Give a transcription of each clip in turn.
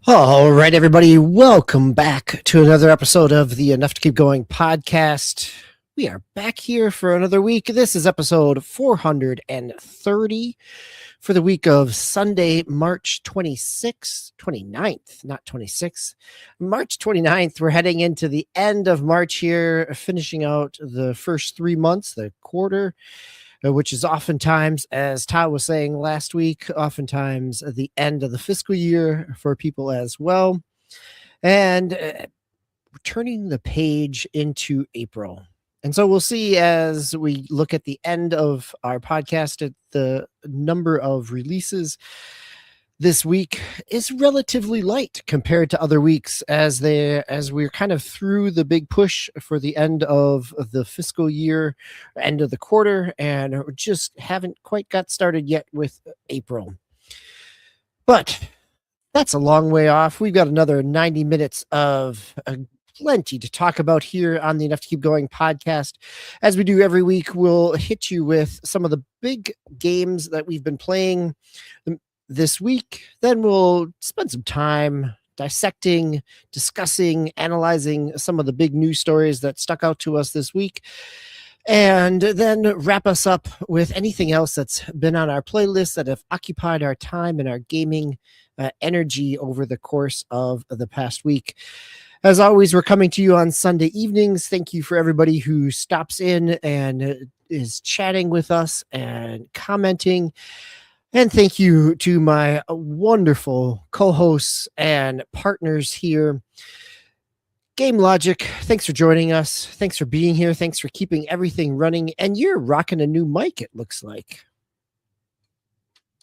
All right, everybody, welcome back to another episode of the Enough to Keep Going podcast. We are back here for another week. This is episode 430 for the week of Sunday, March 29th, not 26th. March 29th, we're heading into the end of March here, finishing out the first 3 months, the quarter, which is oftentimes, as Todd was saying last week, oftentimes the end of the fiscal year for people as well. And turning the page into April. And so we'll see as we look at the end of our podcast at the number of releases this week is relatively light compared to other weeks as we're kind of through the big push for the end of the fiscal year, end of the quarter, and just haven't quite got started yet with April. But that's a long way off. We've got another 90 minutes of plenty to talk about here on the Enough to Keep Going podcast. As we do every week, we'll hit you with some of the big games that we've been playing this week. Then we'll spend some time dissecting, discussing, analyzing some of the big news stories that stuck out to us this week. And then wrap us up with anything else that's been on our playlist that have occupied our time and our gaming energy over the course of the past week. As always, we're coming to you on Sunday evenings. Thank you for everybody who stops in and is chatting with us and commenting. And thank you to my wonderful co-hosts and partners here. Game Logic, thanks for joining us. Thanks for being here. Thanks for keeping everything running. And you're rocking a new mic, it looks like.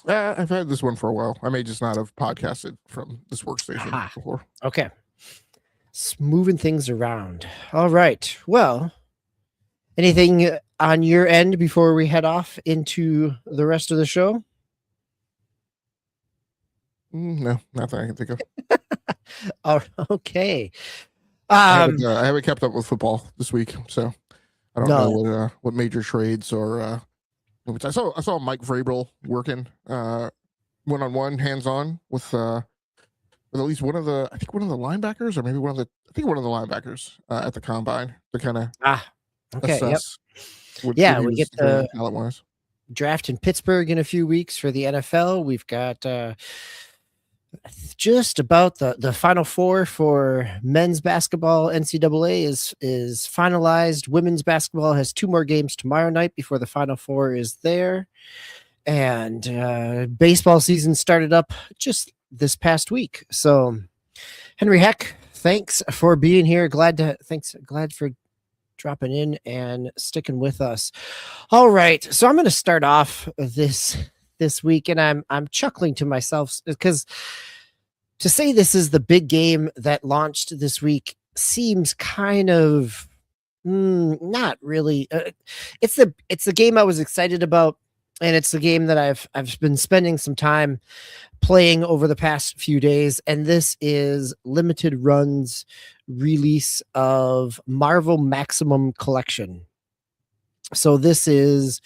I've had this one for a while. I may just not have podcasted from this workstation before. Okay. Moving things around. All right. Well, anything on your end before we head off into the rest of the show? No, nothing I can think of. Oh, okay. I haven't kept up with football this week, so I don't know what major trades or which I saw Mike Vrabel working one-on-one, hands-on with at least one of the linebackers, or maybe one of the linebackers at the combine to kind of assess. Yep. We get the talent-wise draft in Pittsburgh in a few weeks for the NFL. We've got just about the Final Four for men's basketball. NCAA is finalized. Women's basketball has 2 more games tomorrow night before the Final Four is there. And baseball season started up just this past week. So Henry Heck, thanks for being here. Glad for dropping in and sticking with us. All right. So I'm going to start off this week, and I'm chuckling to myself because to say this is the big game that launched this week seems kind of not really. It's the game I was excited about, and it's the game that I've been spending some time playing over the past few days, and this is Limited Run's release of Marvel Maximum Collection. So this is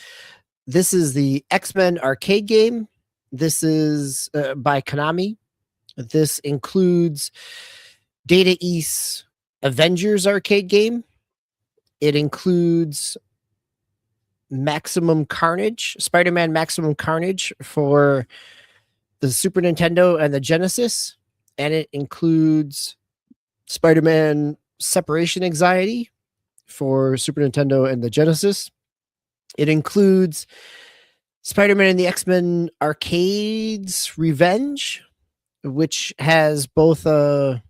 the X-Men arcade game. This is by Konami. This includes Data East's Avengers arcade game. It includes Maximum Carnage, Spider-Man Maximum Carnage for the Super Nintendo and the Genesis. And it includes Spider-Man Separation Anxiety for Super Nintendo and the Genesis. It includes Spider-Man and the X-Men Arcades Revenge, which has both a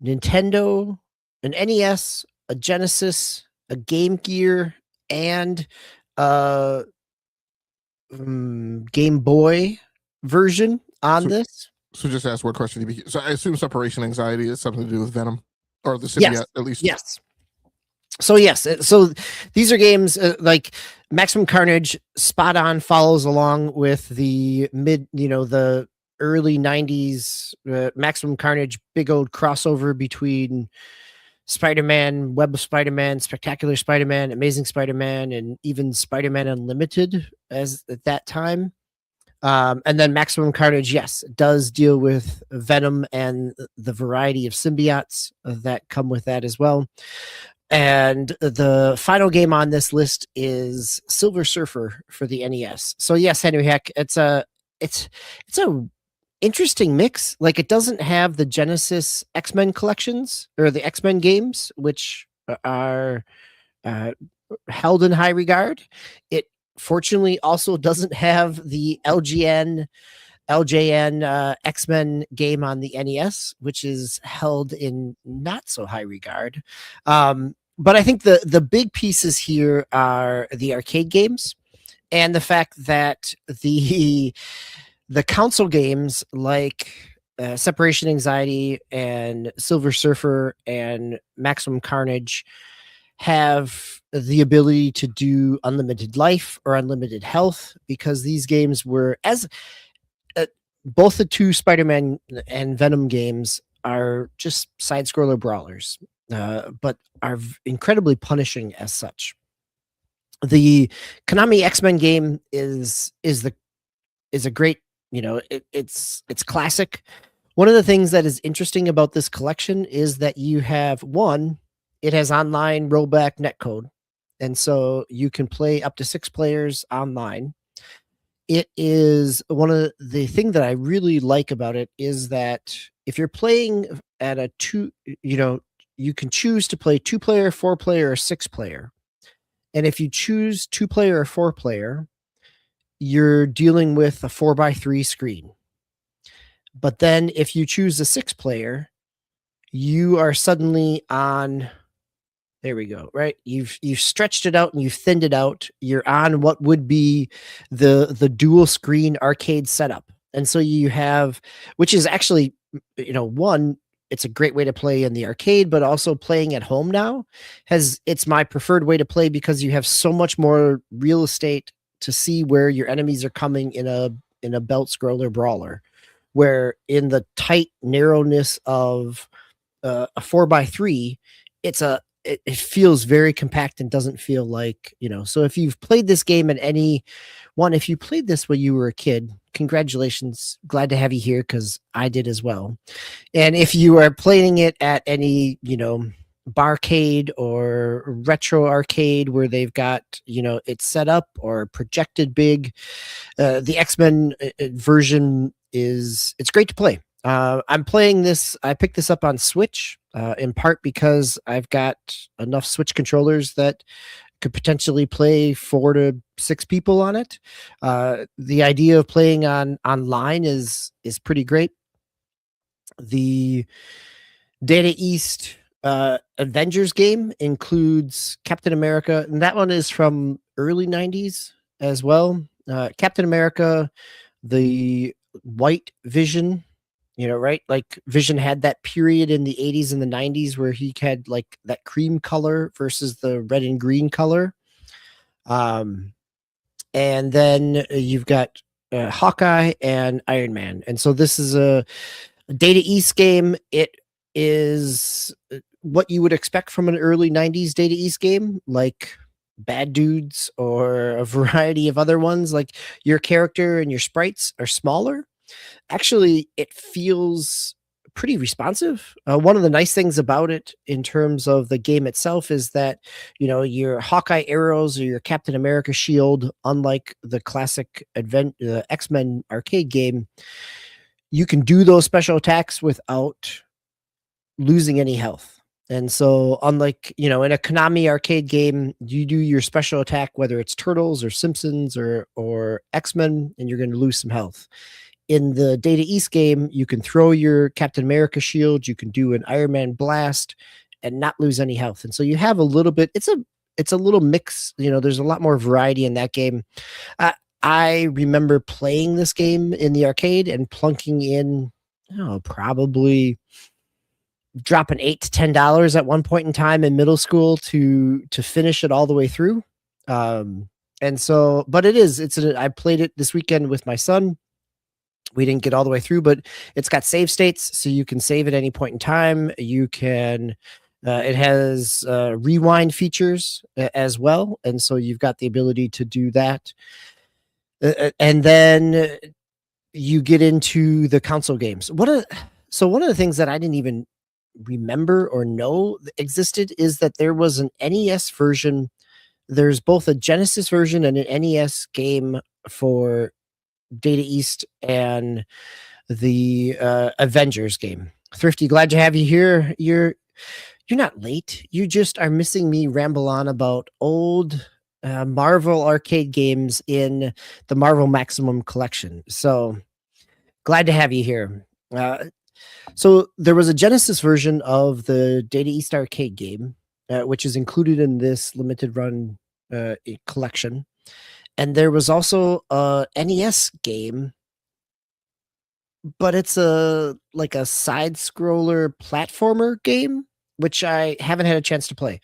Nintendo, an NES, a Genesis, a Game Gear, and a Game Boy version on this. So just ask what question. So I assume Separation Anxiety is something to do with Venom, or the symbiote, at least. Yes. So yes, so these are games like Maximum Carnage, spot on, follows along with the the early 90s Maximum Carnage, big old crossover between Spider-Man, Web of Spider-Man, Spectacular Spider-Man, Amazing Spider-Man, and even Spider-Man Unlimited as at that time. And then Maximum Carnage, yes, does deal with Venom and the variety of symbiotes that come with that as well. And the final game on this list is Silver Surfer for the NES. So yes, Henry Heck, it's a interesting mix. Like, it doesn't have the Genesis X-Men collections or the X-Men games, which are held in high regard. It fortunately also doesn't have the LJN X-Men game on the NES, which is held in not so high regard. But I think the big pieces here are the arcade games and the fact that the console games like Separation Anxiety and Silver Surfer and Maximum Carnage have the ability to do unlimited life or unlimited health, because these games were, as both the two Spider-Man and Venom games are just side-scroller brawlers, but are incredibly punishing as such. The Konami X-Men game is a great, it's classic. One of the things that is interesting about this collection is that you have it has online rollback netcode, and so you can play up to 6 players online. It is one of the thing that I really like about it is that if you're playing at a you can choose to play 2-player, 4-player, or 6-player. And if you choose 2-player or 4-player, you're dealing with a 4x3 screen. But then if you choose a 6-player, you are suddenly on, there we go, right? You've stretched it out and you've thinned it out. You're on what would be the dual screen arcade setup. And so you have, which is actually, one, it's a great way to play in the arcade, but also playing at home now it's my preferred way to play, because you have so much more real estate to see where your enemies are coming in a belt scroller brawler, where in the tight narrowness of a 4x3, it feels very compact and doesn't feel like, so if you've played this game at if you played this when you were a kid, congratulations, glad to have you here, because I did as well. And if you are playing it at any, barcade or retro arcade where they've got, it's set up or projected big, the X-Men version it's great to play. I'm playing this. I picked this up on Switch, in part because I've got enough Switch controllers that could potentially play 4 to 6 people on it. The idea of playing online is pretty great. The Data East Avengers game includes Captain America, and that one is from early 90s as well. Captain America, the White Vision, right? Like, Vision had that period in the 80s and the 90s where he had like that cream color versus the red and green color. And then you've got Hawkeye and Iron Man. And so this is a Data East game. It is what you would expect from an early 90s Data East game, like Bad Dudes or a variety of other ones. Like, your character and your sprites are smaller. Actually, it feels pretty responsive. One of the nice things about it in terms of the game itself is that, your Hawkeye arrows or your Captain America shield, unlike the classic X-Men arcade game, you can do those special attacks without losing any health. And so, unlike, in a Konami arcade game, you do your special attack, whether it's Turtles or Simpsons or X-Men, and you're going to lose some health. In the Data East game, you can throw your Captain America shield, you can do an Iron Man blast and not lose any health. And so you have a little bit, it's a little mix, there's a lot more variety in that game. I remember playing this game in the arcade and plunking in, probably dropping $8 to $10 at one point in time in middle school to finish it all the way through. And so, but I played it this weekend with my son. We didn't get all the way through, but it's got save states, so you can save at any point in time. You can, it has rewind features as well, and so you've got the ability to do that. And then you get into the console games. So one of the things that I didn't even remember or know existed is that there was an NES version. There's both a Genesis version and an NES game for Data East and the Avengers game. Thrifty, glad to have you here. You're not late. You just are missing me ramble on about old Marvel arcade games in the Marvel Maximum Collection. So glad to have you here. So there was a Genesis version of the Data East arcade game, which is included in this limited run collection. And there was also a NES game, but it's a side scroller platformer game, which I haven't had a chance to play.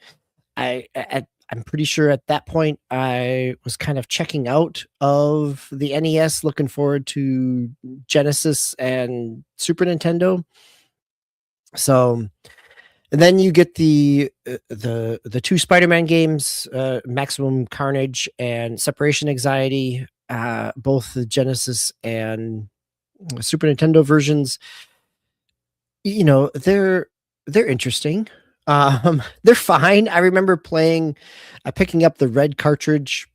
I'm pretty sure at that point I was kind of checking out of the NES, looking forward to Genesis and Super Nintendo. So, and then you get the two Spider-Man games, Maximum Carnage and Separation Anxiety, both the Genesis and Super Nintendo versions. You know, they're interesting. They're fine. I remember picking up the red cartridge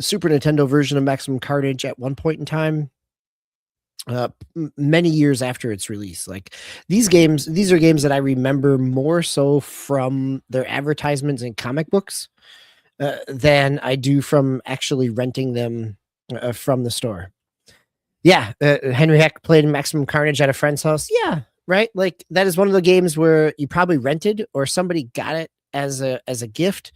Super Nintendo version of Maximum Carnage at one point in time, many years after its release. Like these are games that I remember more so from their advertisements in comic books than I do from actually renting them from the store. Yeah, Henry Heck played Maximum Carnage at a friend's house. Yeah, right. Like that is one of the games where you probably rented or somebody got it as a gift.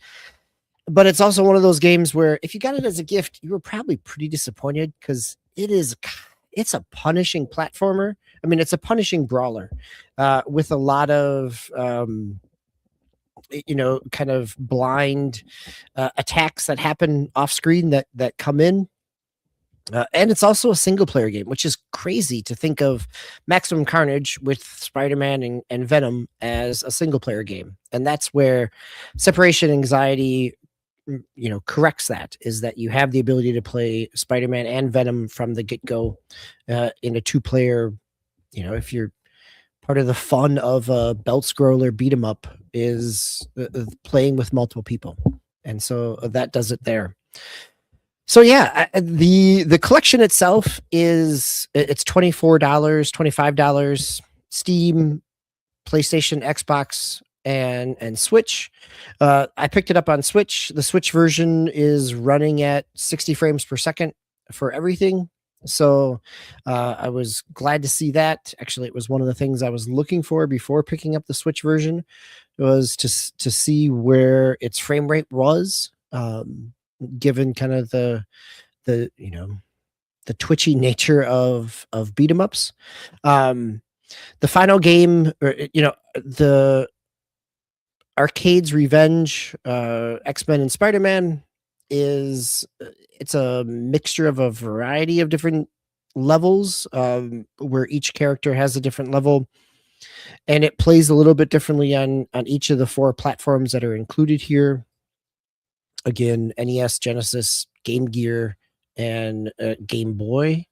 But it's also one of those games where if you got it as a gift, you were probably pretty disappointed because it's a punishing platformer. I mean, it's a punishing brawler with a lot of kind of blind attacks that happen off screen that come in. And it's also a single player game, which is crazy to think of Maximum Carnage with Spider-Man and Venom as a single player game. And that's where Separation Anxiety, corrects that, is that you have the ability to play Spider-Man and Venom from the get-go in a two-player, if you're part of the fun of a belt scroller beat 'em up is playing with multiple people. And so that does it there. So yeah, the collection itself it's $24, $25, Steam, PlayStation, Xbox, and Switch. I picked it up on Switch. The Switch version is running at 60 frames per second for everything. So I was glad to see that. Actually, it was one of the things I was looking for before picking up the Switch version, was to see where its frame rate was. Given kind of the twitchy nature of beat 'em ups. The final game, the Arcade's Revenge, X-Men and Spider-Man it's a mixture of a variety of different levels, where each character has a different level, and it plays a little bit differently on each of the 4 platforms that are included here. Again, NES, Genesis, Game Gear, and Game Boy.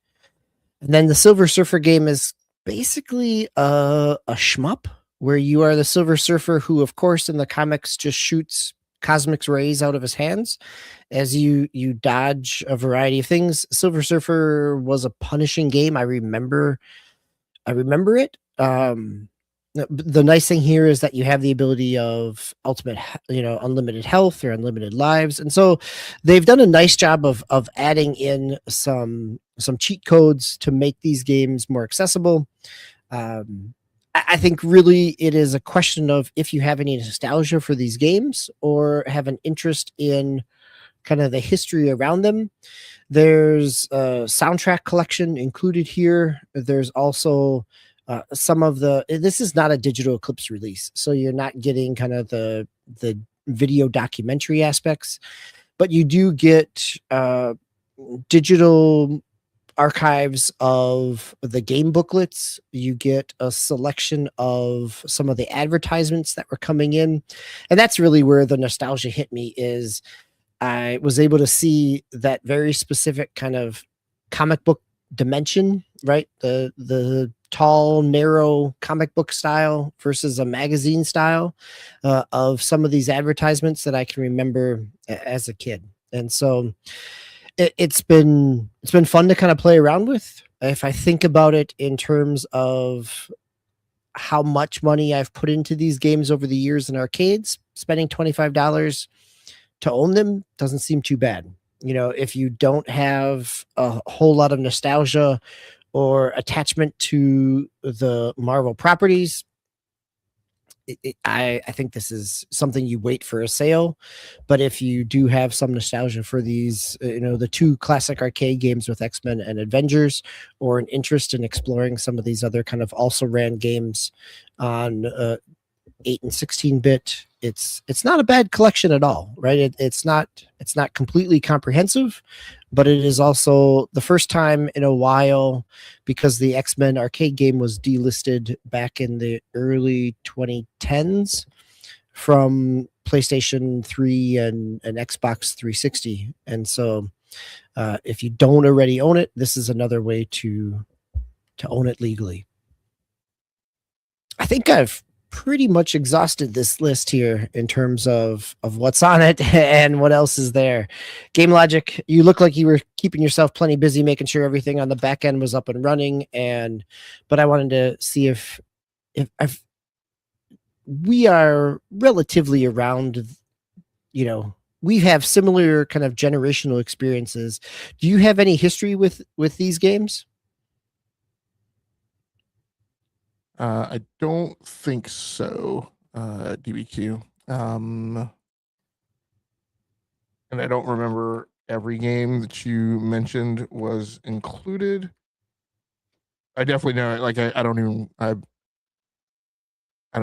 And then the Silver Surfer game is basically a shmup where you are the Silver Surfer who, of course, in the comics just shoots cosmic rays out of his hands as you dodge a variety of things. Silver Surfer was a punishing game. I remember it. The nice thing here is that you have the ability of unlimited health or unlimited lives. And so they've done a nice job of adding in some cheat codes to make these games more accessible. I think really it is a question of if you have any nostalgia for these games or have an interest in kind of the history around them. There's a soundtrack collection included here. There's also some of this is not a Digital Eclipse release, so you're not getting kind of the video documentary aspects, but you do get digital archives of the game booklets. You get a selection of some of the advertisements that were coming in, and that's really where the nostalgia hit me. Is I was able to see that very specific kind of comic book dimension, right? The tall, narrow comic book style versus a magazine style of some of these advertisements that I can remember as a kid. And so it's been fun to kind of play around with. If I think about it in terms of how much money I've put into these games over the years in arcades, spending $25 to own them doesn't seem too bad. You know, if you don't have a whole lot of nostalgia or attachment to the Marvel properties, I think this is something you wait for a sale. But if you do have some nostalgia for these, the two classic arcade games with X-Men and Avengers, or an interest in exploring some of these other kind of also ran games on 8 and 16-bit, it's not a bad collection at all, right? It's not completely comprehensive, but it is also the first time in a while, because the X-Men arcade game was delisted back in the early 2010s from PlayStation 3 and Xbox 360. And so if you don't already own it, this is another way to own it legally. I think I've pretty much exhausted this list here in terms of what's on it and what else is there. Game Logic, you look like you were keeping yourself plenty busy making sure everything on the back end was up and running, but I wanted to see if we are relatively around, we have similar kind of generational experiences. Do you have any history with these games? I don't think so, DBQ. And I don't remember every game that you mentioned was included. I definitely know, like, I don't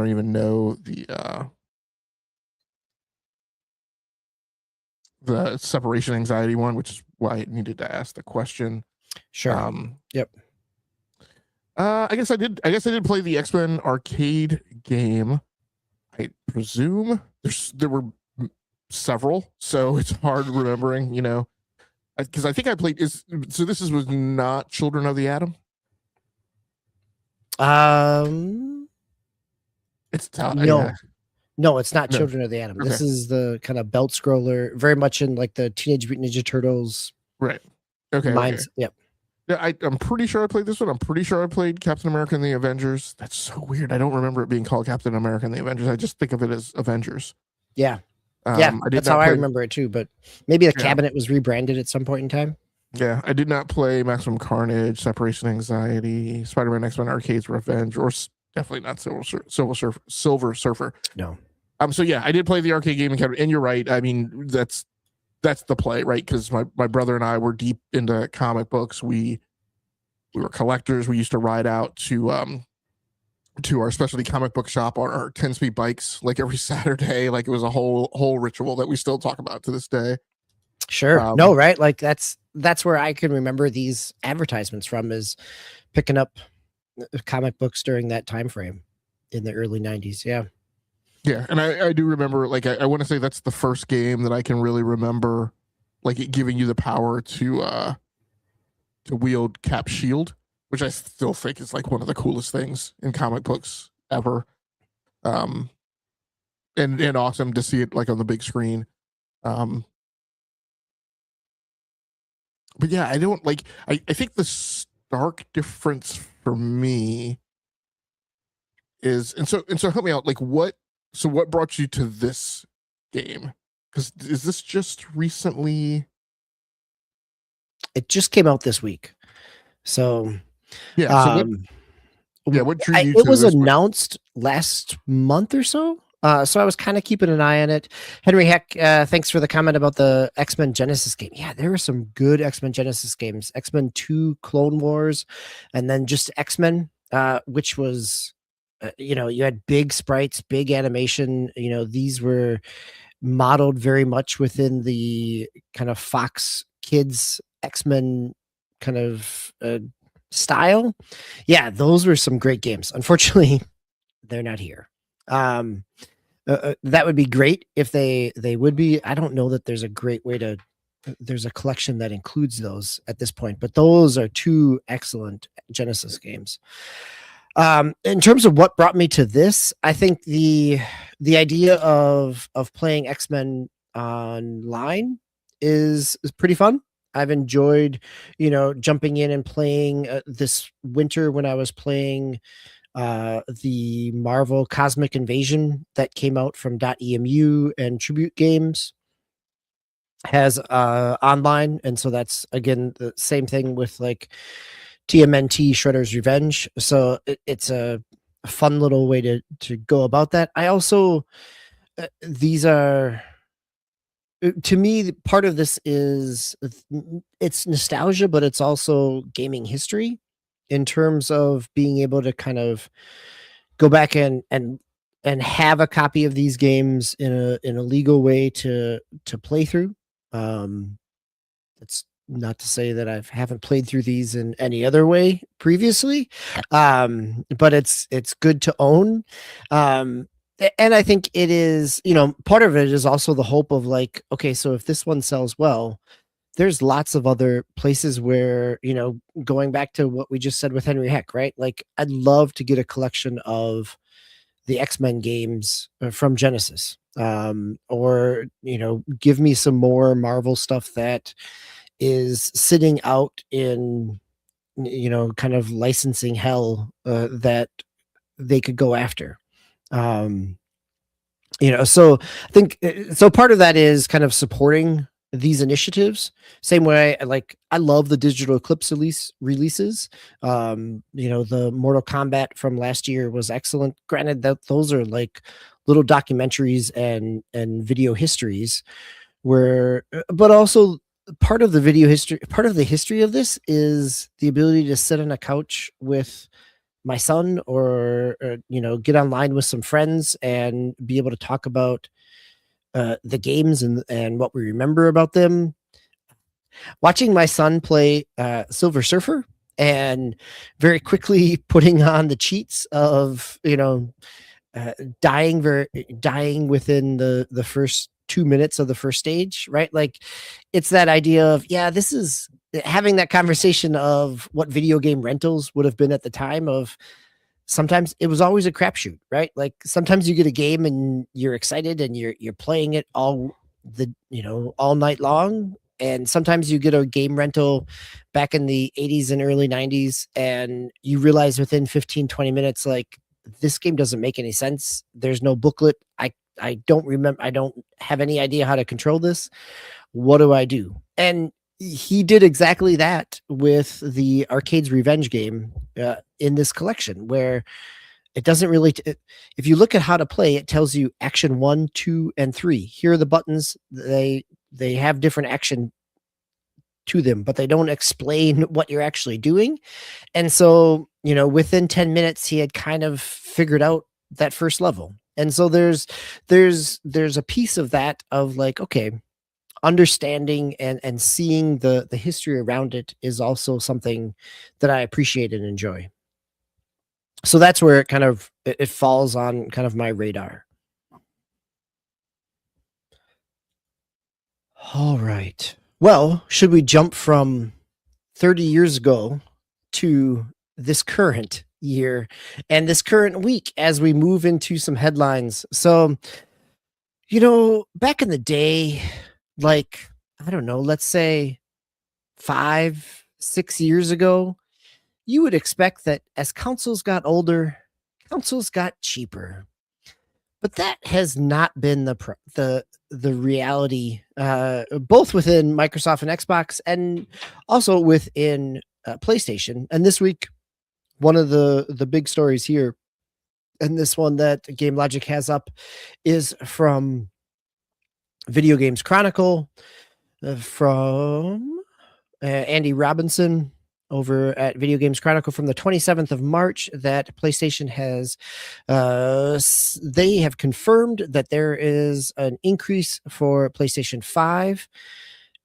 even know the separation anxiety one, which is why I needed to ask the question. Sure. Yep. I guess I did play the X-Men arcade game. I presume there were several, so it's hard remembering, because I think I played this was not Children of the Atom. It's tough. No, it's not Children of the Atom. Okay. This is the kind of belt scroller, very much in like the Teenage Mutant Ninja Turtles. Right. Okay. Minds. Okay. Yep. Yeah, I'm pretty sure I played this one. I'm pretty sure I played Captain America and the Avengers. That's so weird. I don't remember it being called Captain America and the Avengers. I just think of it as Avengers. Yeah. That's how I remember it too. But maybe the cabinet was rebranded at some point in time. Yeah, I did not play Maximum Carnage, Separation Anxiety, Spider-Man X-Men Arcade's Revenge, or definitely not Silver Surfer. No. So yeah, I did play the arcade game and you're right. I mean, that's the play, right? Because my brother and I were deep into comic books. We were collectors. We used to ride out to our specialty comic book shop on our 10-speed bikes like every Saturday. Like it was a whole ritual that we still talk about to this day. Sure. No, right? Like that's where I can remember these advertisements from, is picking up comic books during that time frame in the early 90s. Yeah. Yeah, and I do remember, like, I want to say that's the first game that I can really remember, like, it giving you the power to wield Cap's shield, which I still think is like one of the coolest things in comic books ever. And awesome to see it like on the big screen. But yeah, I don't like. I think the stark difference for me is, and so help me out. Like, what brought you to this game? Because is this just recently? It just came out this week. So yeah. What drew you to it was announced last month or so. So I was kind of keeping an eye on it. Henry Heck, thanks for the comment about the X-Men Genesis game. Yeah, there were some good X-Men Genesis games. X-Men 2 Clone Wars, and then just X-Men, which was, you had big sprites, big animation. These were modeled very much within the kind of Fox Kids X-Men kind of style. Yeah, those were some great games. Unfortunately, they're not here. That would be great if they would be. I don't know that there's a great way to. There's a collection that includes those at this point, but those are two excellent Genesis games. In terms of what brought me to this, I think the idea of playing X-Men online is pretty fun. I've enjoyed, jumping in and playing this winter when I was playing the Marvel Cosmic Invasion that came out from .emu and Tribute Games has online, and so that's again the same thing with like TMNT Shredder's Revenge. So it's a fun little way to go about that. I also these are to me part of this is it's nostalgia, but it's also gaming history in terms of being able to kind of go back and have a copy of these games in a legal way to play through. It's not to say that I haven't played through these in any other way previously, but it's good to own. And I think it is, part of it is also the hope of like, okay, so if this one sells well, there's lots of other places where, going back to what we just said with Henry Heck, right? Like, I'd love to get a collection of the X-Men games from Genesis, or, give me some more Marvel stuff that is sitting out in, kind of licensing hell that they could go after. So I think so part of that is kind of supporting these initiatives. Same way, like I love the Digital Eclipse releases. The Mortal Kombat from last year was excellent. Granted that those are like little documentaries and video histories where, but also part of the history of this is the ability to sit on a couch with my son or get online with some friends and be able to talk about the games and what we remember about them. Watching my son play Silver Surfer and very quickly putting on the cheats of dying within the first 2 minutes of the first stage, right? Like it's that idea of, this is having that conversation of what video game rentals would have been at the time of sometimes it was always a crapshoot, right? Like sometimes you get a game and you're excited and you're playing it all night long. And sometimes you get a game rental back in the 80s and early 90s and you realize within 15, 20 minutes, like this game doesn't make any sense. There's no booklet. I don't remember. I don't have any idea how to control this. What do I do? And he did exactly that with the Arcade's Revenge game in this collection, where it doesn't really, if you look at how to play, it tells you action 1, 2, and 3. Here are the buttons. They have different action to them, but they don't explain what you're actually doing. And so, within 10 minutes, he had kind of figured out that first level. And so there's a piece of that of like, okay, understanding and seeing the history around it is also something that I appreciate and enjoy. So that's where it kind of it falls on kind of my radar. All right. Well, should we jump from 30 years ago to this current year and this current week as we move into some headlines? So, back in the day, like, I don't know, let's say 5, 6 years ago, you would expect that as consoles got older, consoles got cheaper. But that has not been the reality, both within Microsoft and Xbox, and also within PlayStation. And this week, one of the big stories here, and this one that Game Logic has up, is from Video Games Chronicle, from Andy Robinson over at Video Games Chronicle from the 27th of March, that PlayStation has, they have confirmed that there is an increase for PlayStation 5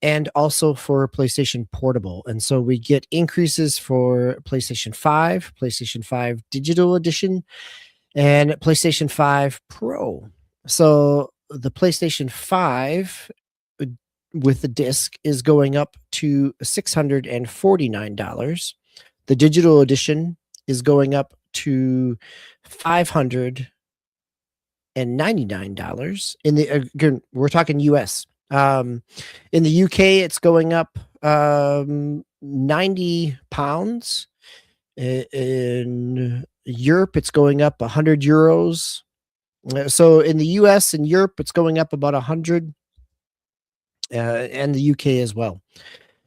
and also for PlayStation Portable. And so we get increases for PlayStation 5, PlayStation 5 Digital Edition, and PlayStation 5 Pro. So the PlayStation 5 with the disc is going up to $649. The digital edition is going up to $599. Again, we're talking US. In the UK, it's going up £90. In Europe, it's going up 100 euros. So in the US and Europe, it's going up about 100, and the UK as well.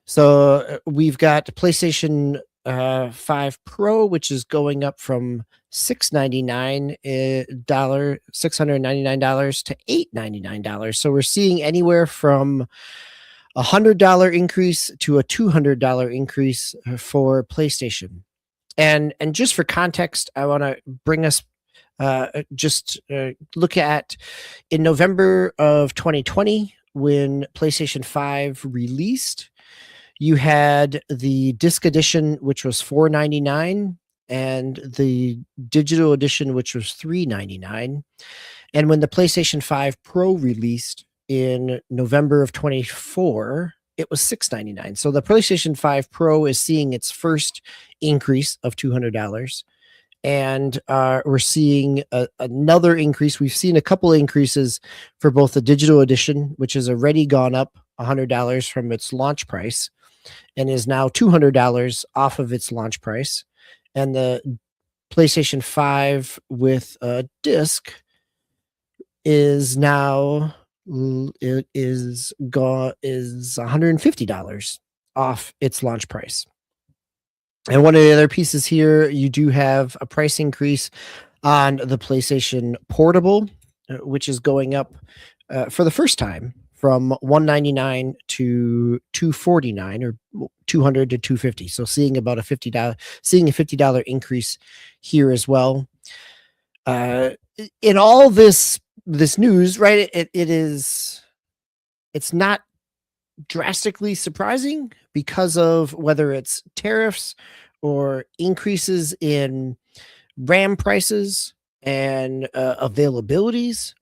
So we've got PlayStation 5 Pro, which is going up from $699 to $899. So we're seeing anywhere from $100 increase to a $200 increase for PlayStation. And just for context, I want to bring us look at in November of 2020 when PlayStation 5 released. You had the disc edition, which was $499, and the digital edition, which was $399. And when the PlayStation 5 Pro released in November of 24, it was $699. So the PlayStation 5 Pro is seeing its first increase of $200. And we're seeing another increase. We've seen a couple of increases for both the digital edition, which has already gone up $100 from its launch price and is now $200 off of its launch price. And the PlayStation 5 with a disc is now $150 off its launch price. And one of the other pieces here, you do have a price increase on the PlayStation Portable, which is going up for the first time from $199 to $249, or $200 to $250. So seeing about a $50 increase here as well. In all this news, right? It's not drastically surprising because of whether it's tariffs or increases in RAM prices and availabilities.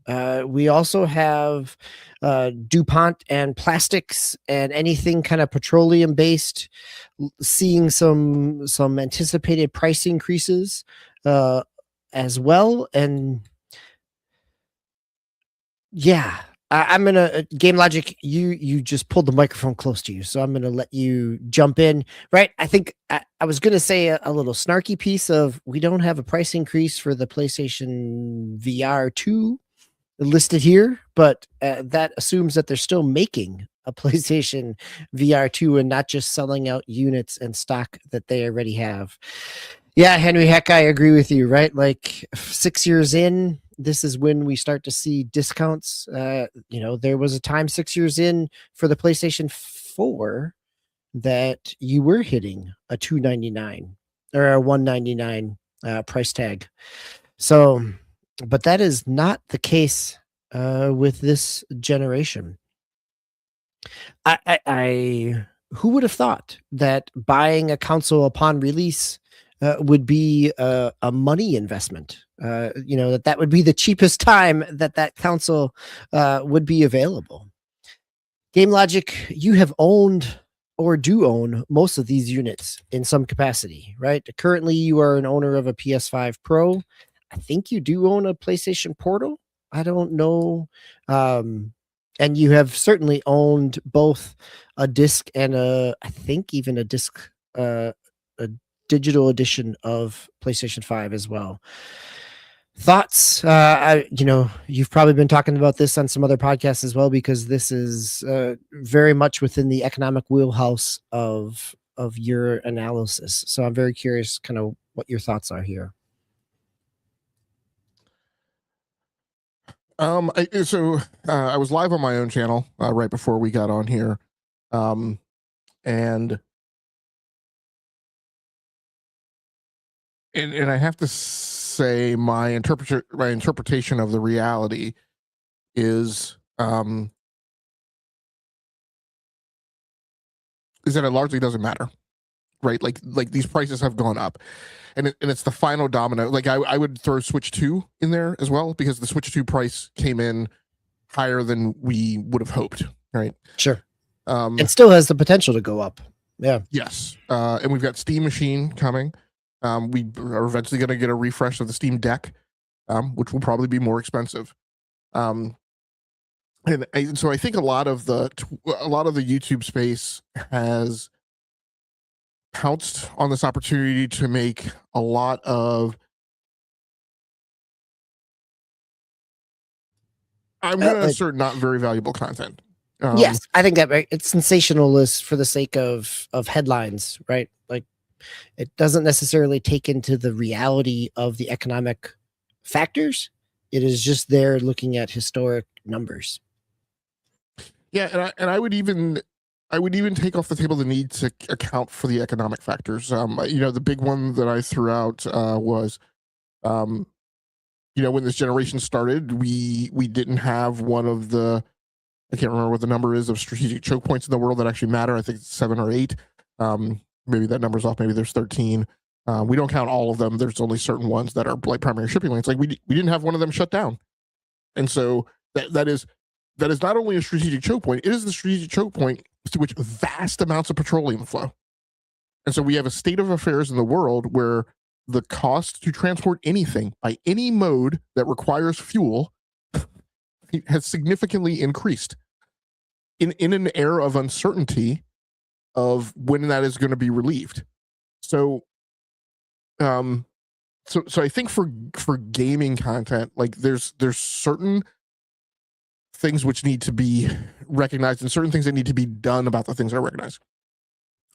We also have DuPont and plastics and anything kind of petroleum based seeing some anticipated price increases as well. And yeah, I'm gonna Game Logic. You just pulled the microphone close to you, so I'm gonna let you jump in. Right? I think I was gonna say a little snarky piece of we don't have a price increase for the PlayStation VR 2 listed here, but that assumes that they're still making a PlayStation VR 2 and not just selling out units and stock that they already have. Yeah, Henry, heck, I agree with you. Right? Like 6 years in, this is when we start to see discounts. There was a time 6 years in for the PlayStation 4 that you were hitting a $299 or a $199 price tag. So, but that is not the case with this generation. I who would have thought that buying a console upon release would be a money investment? That would be the cheapest time that console would be available. Game Logic, you have owned or do own most of these units in some capacity, right? Currently, you are an owner of a PS5 Pro. I think you do own a PlayStation Portal. I don't know. And you have certainly owned both a disc and I think even a disc, a digital edition of PlayStation 5 as well. Thoughts? You've probably been talking about this on some other podcasts as well, because this is very much within the economic wheelhouse of your analysis. So I'm very curious kind of what your thoughts are here. I was live on my own channel right before we got on here. And I have to say my interpretation of the reality is that it largely doesn't matter. right? Like these prices have gone up, and it's the final domino. Like I would throw Switch 2 in there as well, because the Switch 2 price came in higher than we would have hoped, right? Sure. It still has the potential to go up. Yeah. Yes. And we've got Steam Machine coming. We are eventually going to get a refresh of the Steam Deck, which will probably be more expensive. And so I think a lot of the YouTube space has pounced on this opportunity to make a lot of, I'm going to assert, not very valuable content. Yes, I think that it's sensationalist for the sake of headlines, right? Like, it doesn't necessarily take into the reality of the economic factors. It is just there looking at historic numbers. Yeah, and I would even take off the table the need to account for the economic factors. The big one that I threw out was, when this generation started, we didn't have one of the, I can't remember what the number is, of strategic choke points in the world that actually matter. I think it's 7 or 8. Maybe that number's off. Maybe there's 13. We don't count all of them. There's only certain ones that are like primary shipping lanes. Like we didn't have one of them shut down, and so that is not only a strategic choke point. It is the strategic choke point to which vast amounts of petroleum flow, and so we have a state of affairs in the world where the cost to transport anything by any mode that requires fuel has significantly increased in an era of uncertainty of when that is going to be relieved. So I think for gaming content, like there's certain things which need to be recognized and certain things that need to be done about the things that are recognized.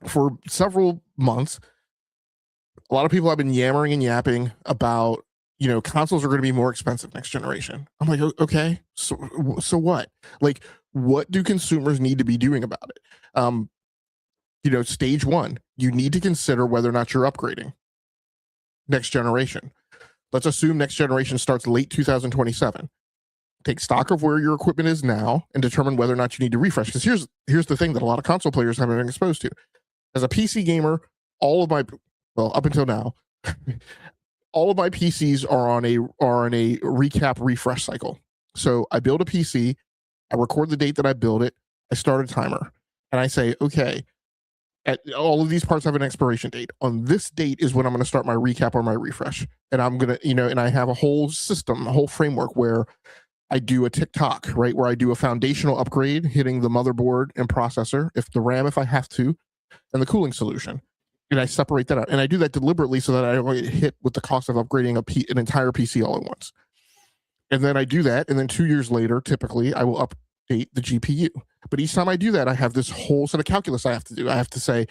For several months, a lot of people have been yammering and yapping about, consoles are going to be more expensive next generation. I'm like, okay, so what? Like, what do consumers need to be doing about it? Stage one, you need to consider whether or not you're upgrading next generation. Let's assume next generation starts late 2027. Take stock of where your equipment is now and determine whether or not you need to refresh. Because here's the thing that a lot of console players haven't been exposed to. As a PC gamer, up until now, all of my PCs are on a recap refresh cycle. So I build a PC, I record the date that I build it, I start a timer, and I say, okay, all of these parts have an expiration date. On this date is when I'm going to start my recap or my refresh. And I'm going to, and I have a whole system, a whole framework where I do a tick-tock, right? Where I do a foundational upgrade, hitting the motherboard and processor, the RAM if I have to, and the cooling solution. And I separate that out. And I do that deliberately so that I don't get hit with the cost of upgrading an entire PC all at once. And then I do that. And then 2 years later, typically, I will update the GPU. But each time I do that, I have this whole set of calculus I have to do. I have to say,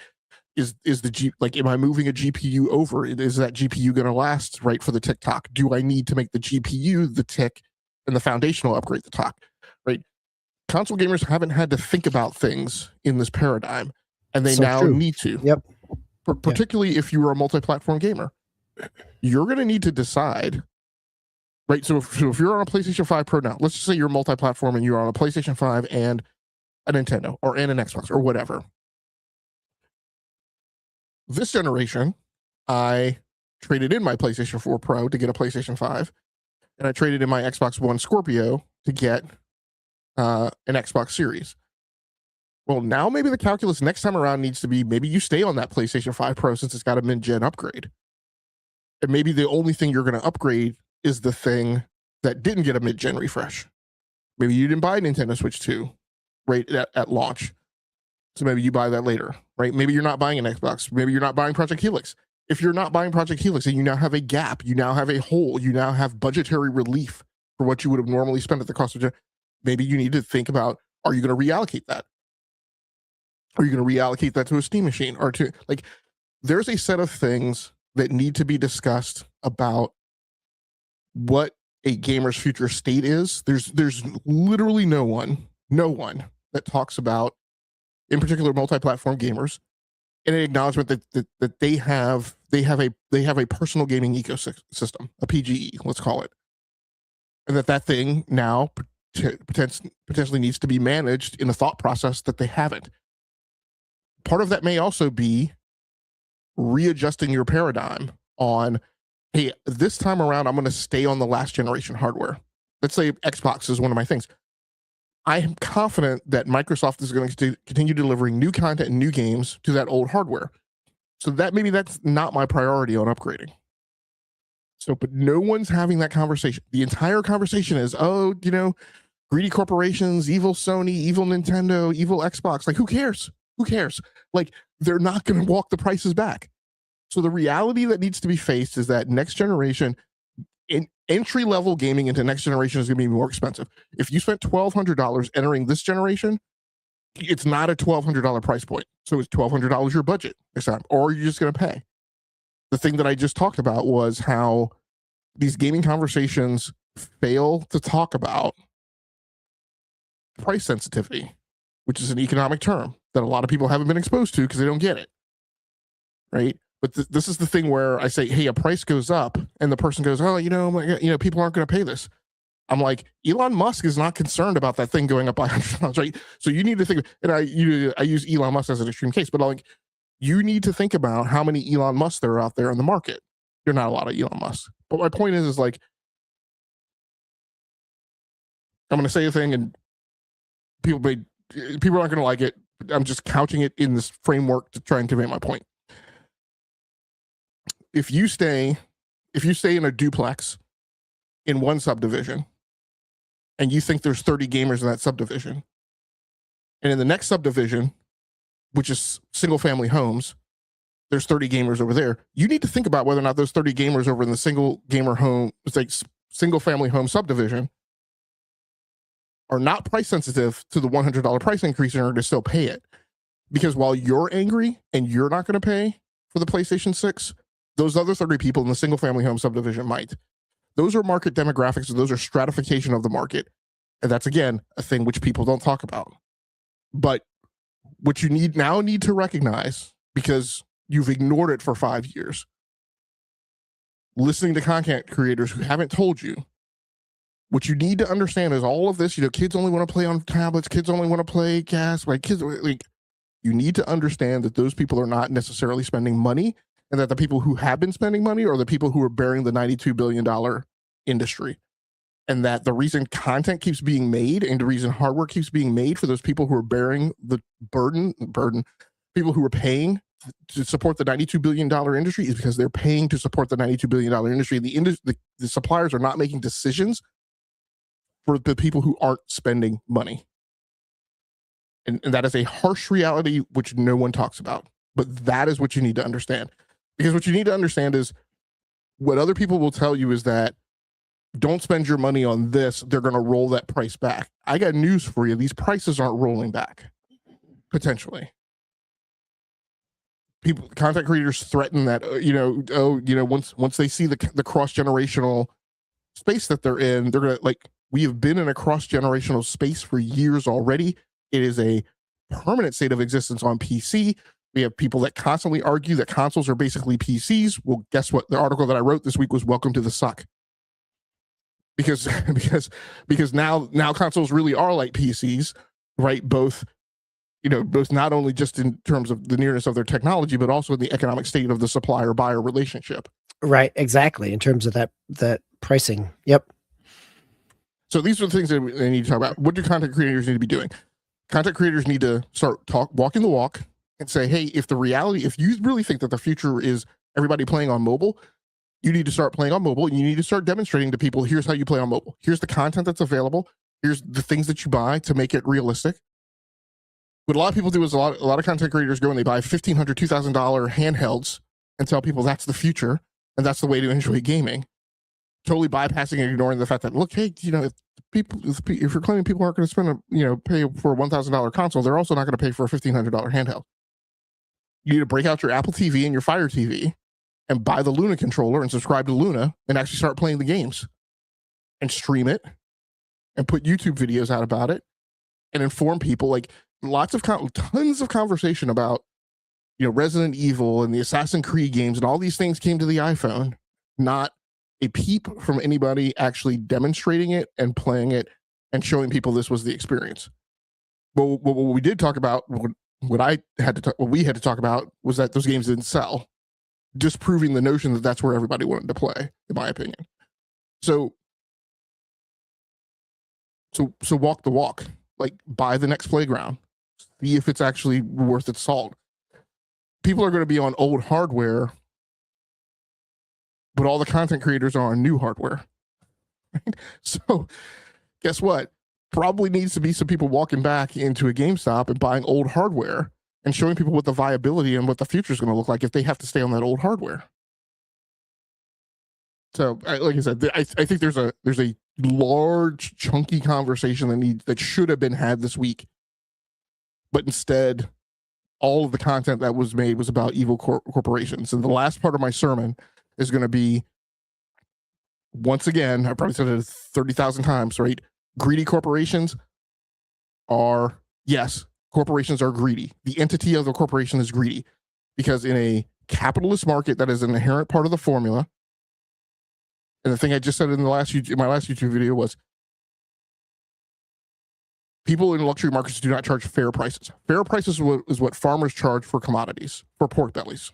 am I moving a GPU over? Is that GPU going to last right for the tick-tock? Do I need to make the GPU the tick and the foundational upgrade the tock, right? Console gamers haven't had to think about things in this paradigm, and they now need to. Yep. Particularly if you are a multi-platform gamer, you're going to need to decide, right? So if you're on a PlayStation 5 Pro now, let's just say you're multi-platform and you're on a PlayStation 5 and a Nintendo and an Xbox or whatever. This generation, I traded in my PlayStation 4 Pro to get a PlayStation 5, and I traded in my Xbox One Scorpio to get an Xbox Series. Well, now maybe the calculus next time around needs to be, maybe you stay on that PlayStation 5 Pro since it's got a mid-gen upgrade. And maybe the only thing you're going to upgrade is the thing that didn't get a mid-gen refresh. Maybe you didn't buy Nintendo Switch 2 right at launch. So maybe you buy that later, right? Maybe you're not buying an Xbox. Maybe you're not buying Project Helix. If you're not buying Project Helix and you now have a gap, you now have a hole, you now have budgetary relief for what you would have normally spent at the cost of, maybe you need to think about, are you going to reallocate that? Are you going to reallocate that to a Steam machine or to, like, there's a set of things that need to be discussed about what a gamer's future state is. There's literally no one that talks about, in particular, multi-platform gamers, and an acknowledgement that they have a personal gaming ecosystem, a PGE, let's call it, and that thing now potentially needs to be managed in a thought process that they haven't. Part of that may also be readjusting your paradigm on, hey, this time around, I'm going to stay on the last generation hardware. Let's say Xbox is one of my things. I am confident that Microsoft is going to continue delivering new content and new games to that old hardware. So that maybe that's not my priority on upgrading. So, but no one's having that conversation. The entire conversation is, oh, greedy corporations, evil Sony, evil Nintendo, evil Xbox. Like, who cares? Who cares? Like, they're not going to walk the prices back. So the reality that needs to be faced is that next generation, entry-level gaming into next generation is going to be more expensive. If you spent $1,200 entering this generation, it's not a $1,200 price point. So it's $1,200 your budget this time, or you're just going to pay. The thing that I just talked about was how these gaming conversations fail to talk about price sensitivity, which is an economic term that a lot of people haven't been exposed to because they don't get it, right? But this is the thing where I say, hey, a price goes up, and the person goes, oh, people aren't going to pay this. I'm like, Elon Musk is not concerned about that thing going up by $100, right? So you need to think, and I use Elon Musk as an extreme case, but like, you need to think about how many Elon Musks there are out there in the market. There are not a lot of Elon Musks. But my point is like, I'm going to say a thing, and people aren't going to like it. I'm just couching it in this framework to try and convey my point. If you stay in a duplex in one subdivision, and you think there's 30 gamers in that subdivision, and in the next subdivision, which is single family homes, there's 30 gamers over there, you need to think about whether or not those 30 gamers over in the single family home subdivision are not price sensitive to the $100 price increase in order to still pay it. Because while you're angry and you're not going to pay for the PlayStation 6, those other 30 people in the single family home subdivision might. Those are market demographics, and those are stratification of the market. And that's, again, a thing which people don't talk about. But what you need to recognize, because you've ignored it for 5 years, listening to content creators who haven't told you, what you need to understand is all of this, kids only want to play on tablets, kids only want to play gas, you need to understand that those people are not necessarily spending money, and that the people who have been spending money are the people who are bearing the $92 billion industry. And that the reason content keeps being made and the reason hardware keeps being made for those people who are bearing the burden, people who are paying to support the $92 billion industry is because they're paying to support the $92 billion industry. The suppliers are not making decisions for the people who aren't spending money. And that is a harsh reality which no one talks about. But that is what you need to understand. Because what you need to understand is what other people will tell you is that don't spend your money on this, they're going to roll that price back. I got news for you. These prices aren't rolling back, potentially. Content creators threaten that, once they see the cross-generational space that they're in, they're going to, we have been in a cross-generational space for years already. It is a permanent state of existence on PC. We have people that constantly argue that consoles are basically PCs. Well, guess what? The article that I wrote this week was "Welcome to the Suck," because now consoles really are like PCs, right? Both not only just in terms of the nearness of their technology, but also in the economic state of the supplier-buyer relationship. Right, exactly. In terms of that pricing. Yep. So these are the things that they need to talk about. What do content creators need to be doing? Content creators need to start walking the walk and say, hey, if you really think that the future is everybody playing on mobile, you need to start playing on mobile. You need to start demonstrating to people, here's how you play on mobile. Here's the content that's available. Here's the things that you buy to make it realistic. What a lot of people do is a lot of content creators go and they buy $1,500, $2,000 handhelds and tell people that's the future and that's the way to enjoy gaming. Totally bypassing and ignoring the fact that, look, hey, if you're claiming people aren't going to spend pay for a $1,000 console, they're also not going to pay for a $1,500 handheld. You need to break out your Apple TV and your Fire TV and buy the Luna controller and subscribe to Luna and actually start playing the games and stream it and put YouTube videos out about it and inform people. Tons of conversation about Resident Evil and the Assassin's Creed games and all these things came to the iPhone. Not a peep from anybody actually demonstrating it and playing it and showing people this was the experience. Well, what we did talk about, what we had to talk about was that those games didn't sell. disproving the notion that that's where everybody wanted to play, in my opinion. So walk the walk, like buy the next playground, see if it's actually worth its salt. People are going to be on old hardware, but all the content creators are on new hardware. Right? So guess what? Probably needs to be some people walking back into a GameStop and buying old hardware and showing people what the viability and what the future is going to look like if they have to stay on that old hardware. So, like I said, I think there's a large, chunky conversation that should have been had this week, but instead, all of the content that was made was about evil corporations. And the last part of my sermon is going to be, once again, I probably said it 30,000 times, right? Greedy corporations are, yes, corporations are greedy. The entity of the corporation is greedy because in a capitalist market, that is an inherent part of the formula. And the thing I just said in my last YouTube video was, people in luxury markets do not charge fair prices. Fair prices is what farmers charge for commodities, for pork bellies.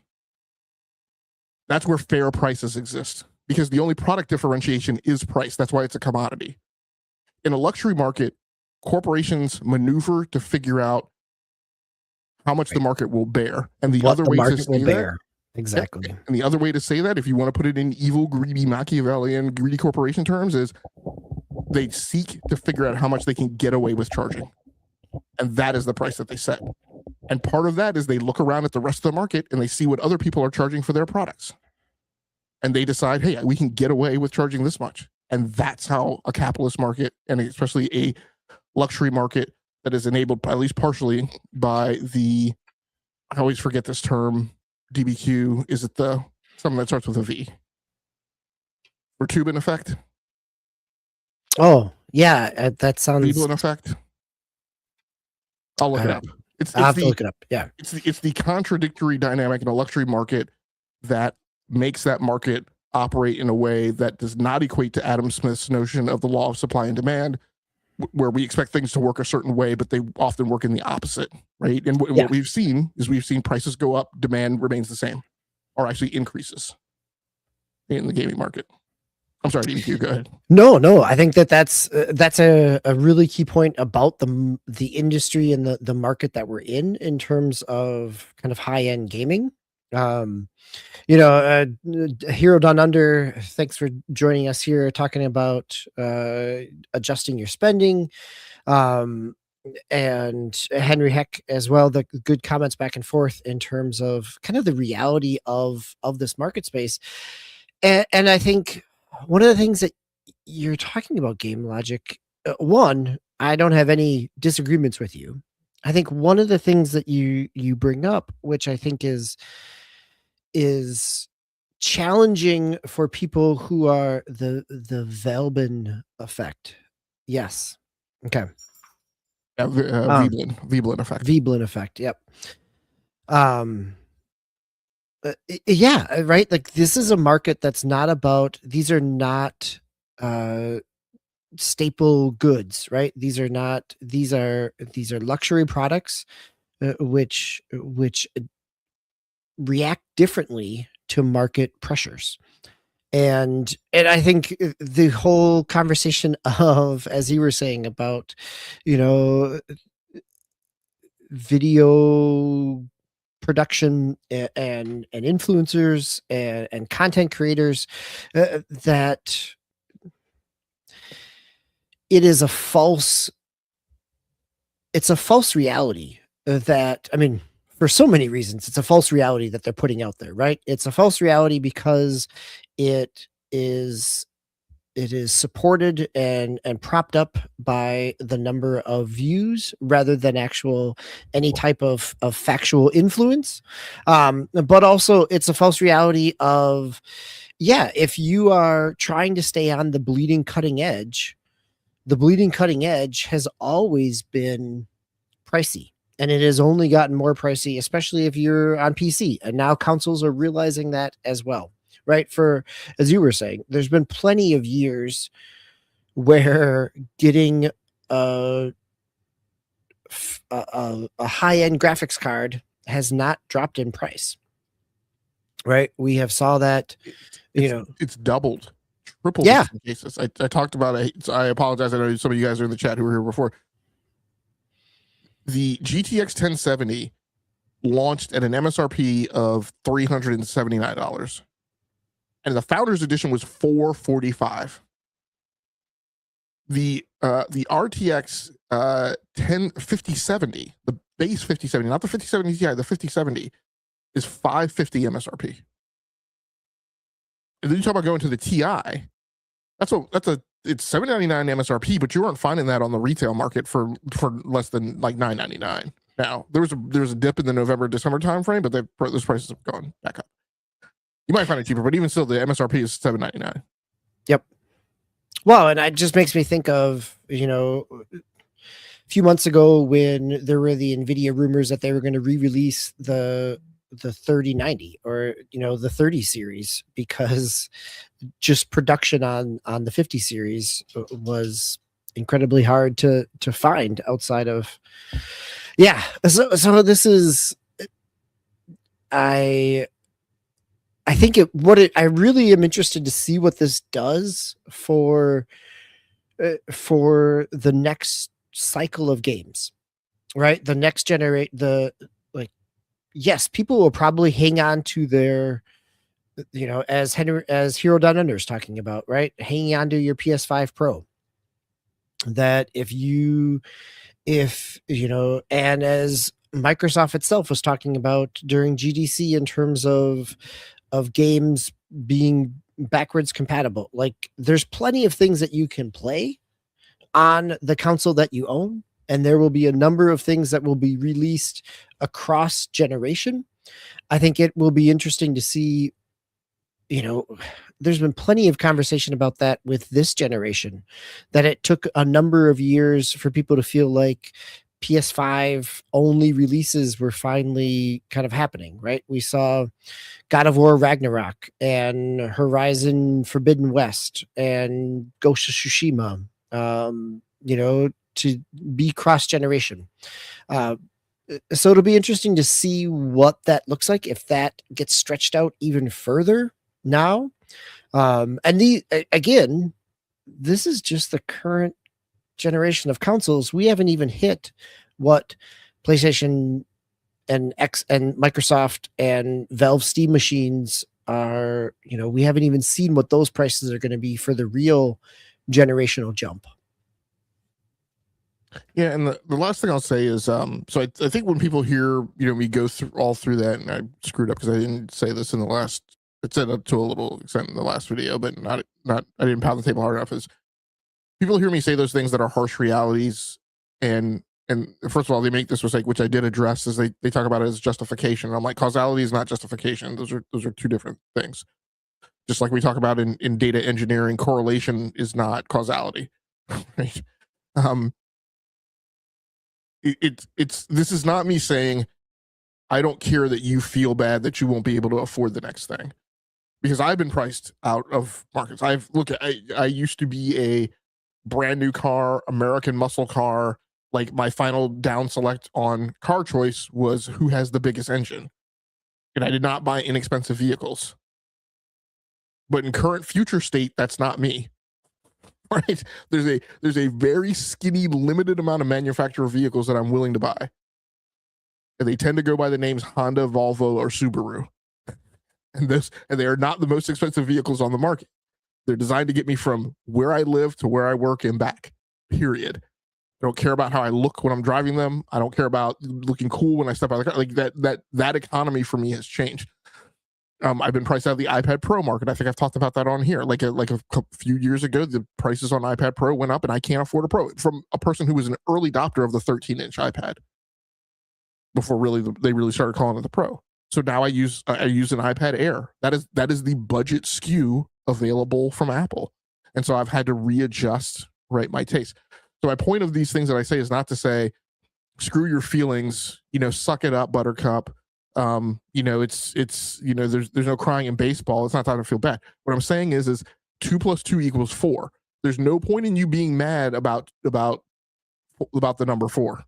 That's where fair prices exist, because the only product differentiation is price. That's why it's a commodity. In a luxury market, corporations maneuver to figure out how much the market will bear. And the other way to say that, exactly. And the other way to say that, if you want to put it in evil, greedy, Machiavellian, greedy corporation terms, is they seek to figure out how much they can get away with charging. And that is the price that they set. And part of that is they look around at the rest of the market and they see what other people are charging for their products. And they decide, hey, we can get away with charging this much. And that's how a capitalist market, and especially a luxury market that is enabled, at least partially, by the, I always forget this term, DBQ, is it something that starts with a V? Verteuben effect? Oh, yeah, that sounds... Veblen effect? I'll look it up. I'll have to look it up, yeah. It's the contradictory dynamic in a luxury market that makes that market operate in a way that does not equate to Adam Smith's notion of the law of supply and demand, where we expect things to work a certain way, but they often work in the opposite, right? And what we've seen prices go up, demand remains the same, or actually increases in the gaming market. I'm sorry, DQ, go ahead. No, I think that's a really key point about the industry and the market that we're in terms of kind of high-end gaming. Hero Down Under, thanks for joining us here, talking about adjusting your spending, and Henry Heck as well, the good comments back and forth in terms of kind of the reality of this market space. And I think one of the things that you're talking about, Game Logic, one, I don't have any disagreements with you. I think one of the things that you bring up, which I think is challenging for people who are the Veblen effect. Yes. Okay. Veblen effect. Veblen effect. Yep. Yeah, right. Like, this is a market that's not about, these are not staple goods, right? These are luxury products, which react differently to market pressures. And I think the whole conversation of, as you were saying, about, video production and influencers and content creators, that it's a false reality that, I mean, for so many reasons, it's a false reality that they're putting out there, right? It's a false reality because it is supported and propped up by the number of views rather than any type of factual influence. But also it's a false reality of, if you are trying to stay on the bleeding cutting edge has always been pricey. And it has only gotten more pricey, especially if you're on PC. And now consoles are realizing that as well, right? As you were saying, there's been plenty of years where getting a high-end graphics card has not dropped in price. right? We have saw that, it's doubled, tripled in some cases. I talked about it. I apologize. I know some of you guys are in the chat who were here before. The GTX 1070 launched at an MSRP of $379, and the Founders Edition was $445. The RTX 5070, the base 5070, not the 5070 Ti, the 5070 is $550 MSRP. And then you talk about going to the Ti. It's $799 MSRP, but you aren't finding that on the retail market for less than like $999. Now there was a dip in the November-December timeframe, but those prices have gone back up. You might find it cheaper, but even still, the MSRP is $799. Yep. Well, and it just makes me think of, a few months ago when there were the NVIDIA rumors that they were going to re-release the 3090 or, the 30 series, because just production on the 50 series was incredibly hard to find outside of. Yeah. So this is, I think I really am interested to see what this does for the next cycle of games, right? The next yes, people will probably hang on to their, as Hero Down Under is talking about, right? Hanging on to your PS5 Pro. That and as Microsoft itself was talking about during GDC in terms of games being backwards compatible. Like, there's plenty of things that you can play on the console that you own, and there will be a number of things that will be released across generation. I think it will be interesting to see, there's been plenty of conversation about that with this generation, that it took a number of years for people to feel like PS5 only releases were finally kind of happening, right? We saw God of War Ragnarok and Horizon Forbidden West and Ghost of Tsushima, to be cross-generation. So it'll be interesting to see what that looks like, if that gets stretched out even further now. And again, this is just the current generation of consoles. We haven't even hit what PlayStation and Microsoft and Valve Steam machines are. We haven't even seen what those prices are going to be for the real generational jump. Yeah, and the last thing I'll say is, so I think when people hear, me go through that, and I screwed up because I didn't say this in the last, it said up to a little extent in the last video, but not I didn't pound the table hard enough, is people hear me say those things that are harsh realities, and first of all, they make this mistake, which I did address, is they talk about it as justification. I'm like, causality is not justification. Those are two different things. Just like we talk about in data engineering, correlation is not causality, right? This is not me saying I don't care that you feel bad that you won't be able to afford the next thing, because I've been priced out of markets. I used to be a brand new car, American muscle car. Like, my final down select on car choice was who has the biggest engine, and I did not buy inexpensive vehicles. But in current future state, that's not me. Right? There's a very skinny, limited amount of manufacturer vehicles that I'm willing to buy, and they tend to go by the names Honda, Volvo, or Subaru, and they are not the most expensive vehicles on the market. They're designed to get me from where I live to where I work and back. Period. I don't care about how I look when I'm driving them. I don't care about looking cool when I step out of the car. Like, that economy for me has changed. I've been priced out of the iPad Pro market. I think I've talked about that on here. Like a few years ago, the prices on iPad Pro went up, and I can't afford a Pro, from a person who was an early adopter of the 13-inch iPad before they really started calling it the Pro. So now I use an iPad Air. That is the budget SKU available from Apple, and so I've had to readjust my taste. So my point of these things that I say is not to say screw your feelings, suck it up, Buttercup. It's there's no crying in baseball. It's not time to feel bad. What I'm saying is 2 + 2 = 4. There's no point in you being mad about the number 4,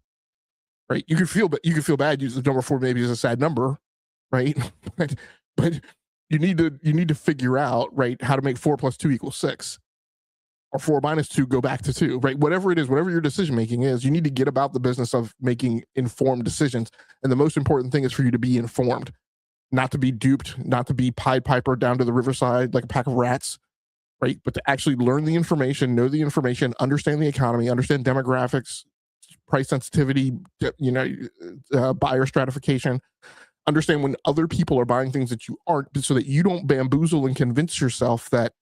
right? You could feel bad. The number 4 maybe is a sad number, right? but you need to figure out, right, how to make 4 + 2 = 6, or 4 - 2 go back to 2, right? Whatever it is, whatever your decision making is, you need to get about the business of making informed decisions. And the most important thing is for you to be informed, not to be duped, not to be Pied Piper down to the riverside like a pack of rats, right? But to actually learn the information, know the information, understand the economy, understand demographics, price sensitivity, buyer stratification, understand when other people are buying things that you aren't, so that you don't bamboozle and convince yourself that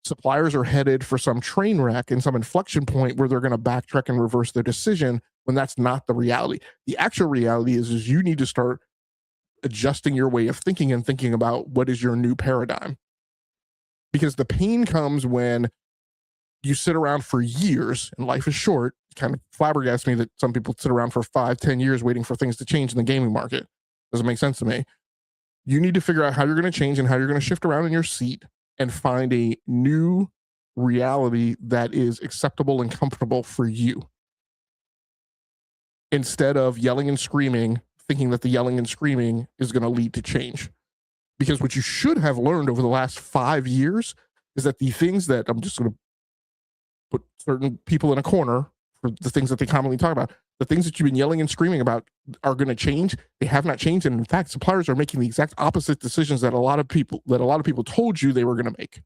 suppliers are headed for some train wreck and some inflection point where they're going to backtrack and reverse their decision, when that's not the reality. The actual reality is you need to start adjusting your way of thinking and thinking about what is your new paradigm. Because the pain comes when you sit around for years, and life is short. It kind of flabbergasts me that some people sit around for 5-10 years waiting for things to change in the gaming market. Doesn't make sense to me. You need to figure out how you're going to change and how you're going to shift around in your seat and find a new reality that is acceptable and comfortable for you, instead of yelling and screaming, thinking that the yelling and screaming is going to lead to change. Because what you should have learned over the last 5 years is that the things that, I'm just going to put certain people in a corner for the things that they commonly talk about, the things that you've been yelling and screaming about are going to change. They have not changed. And in fact, suppliers are making the exact opposite decisions that a lot of people told you they were going to make.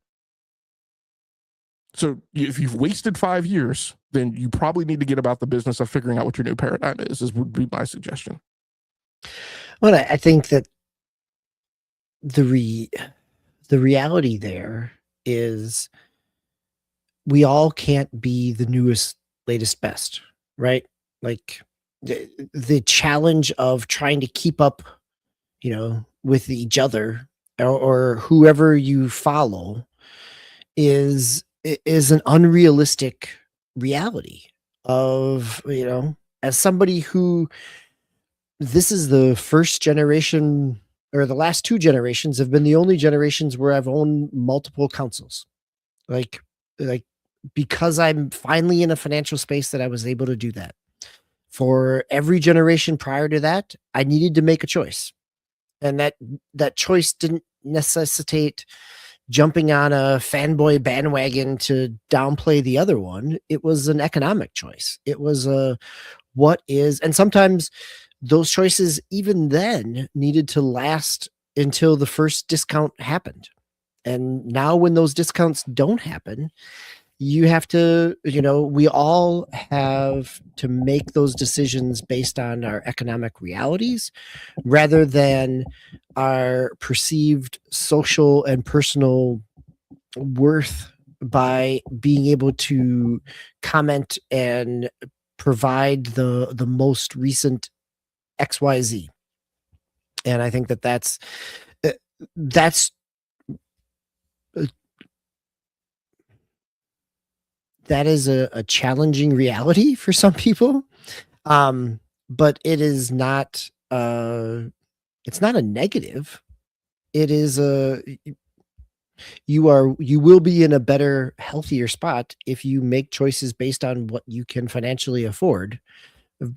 So if you've wasted 5 years, then you probably need to get about the business of figuring out what your new paradigm is would be my suggestion. Well, I think that the reality there is we all can't be the newest, latest, best, right? Like the challenge of trying to keep up, with each other or whoever you follow is an unrealistic reality of, as somebody who, this is the first generation, or the last 2 generations have been the only generations where I've owned multiple consoles. Like because I'm finally in a financial space that I was able to do that. For every generation prior to that, I needed to make a choice. And that choice didn't necessitate jumping on a fanboy bandwagon to downplay the other one. It was an economic choice. It was and sometimes those choices even then needed to last until the first discount happened. And now when those discounts don't happen, you have to, we all have to make those decisions based on our economic realities rather than our perceived social and personal worth by being able to comment and provide the most recent XYZ. And I think that's that is a challenging reality for some people. But it is not it's not a negative. It is you will be in a better, healthier spot if you make choices based on what you can financially afford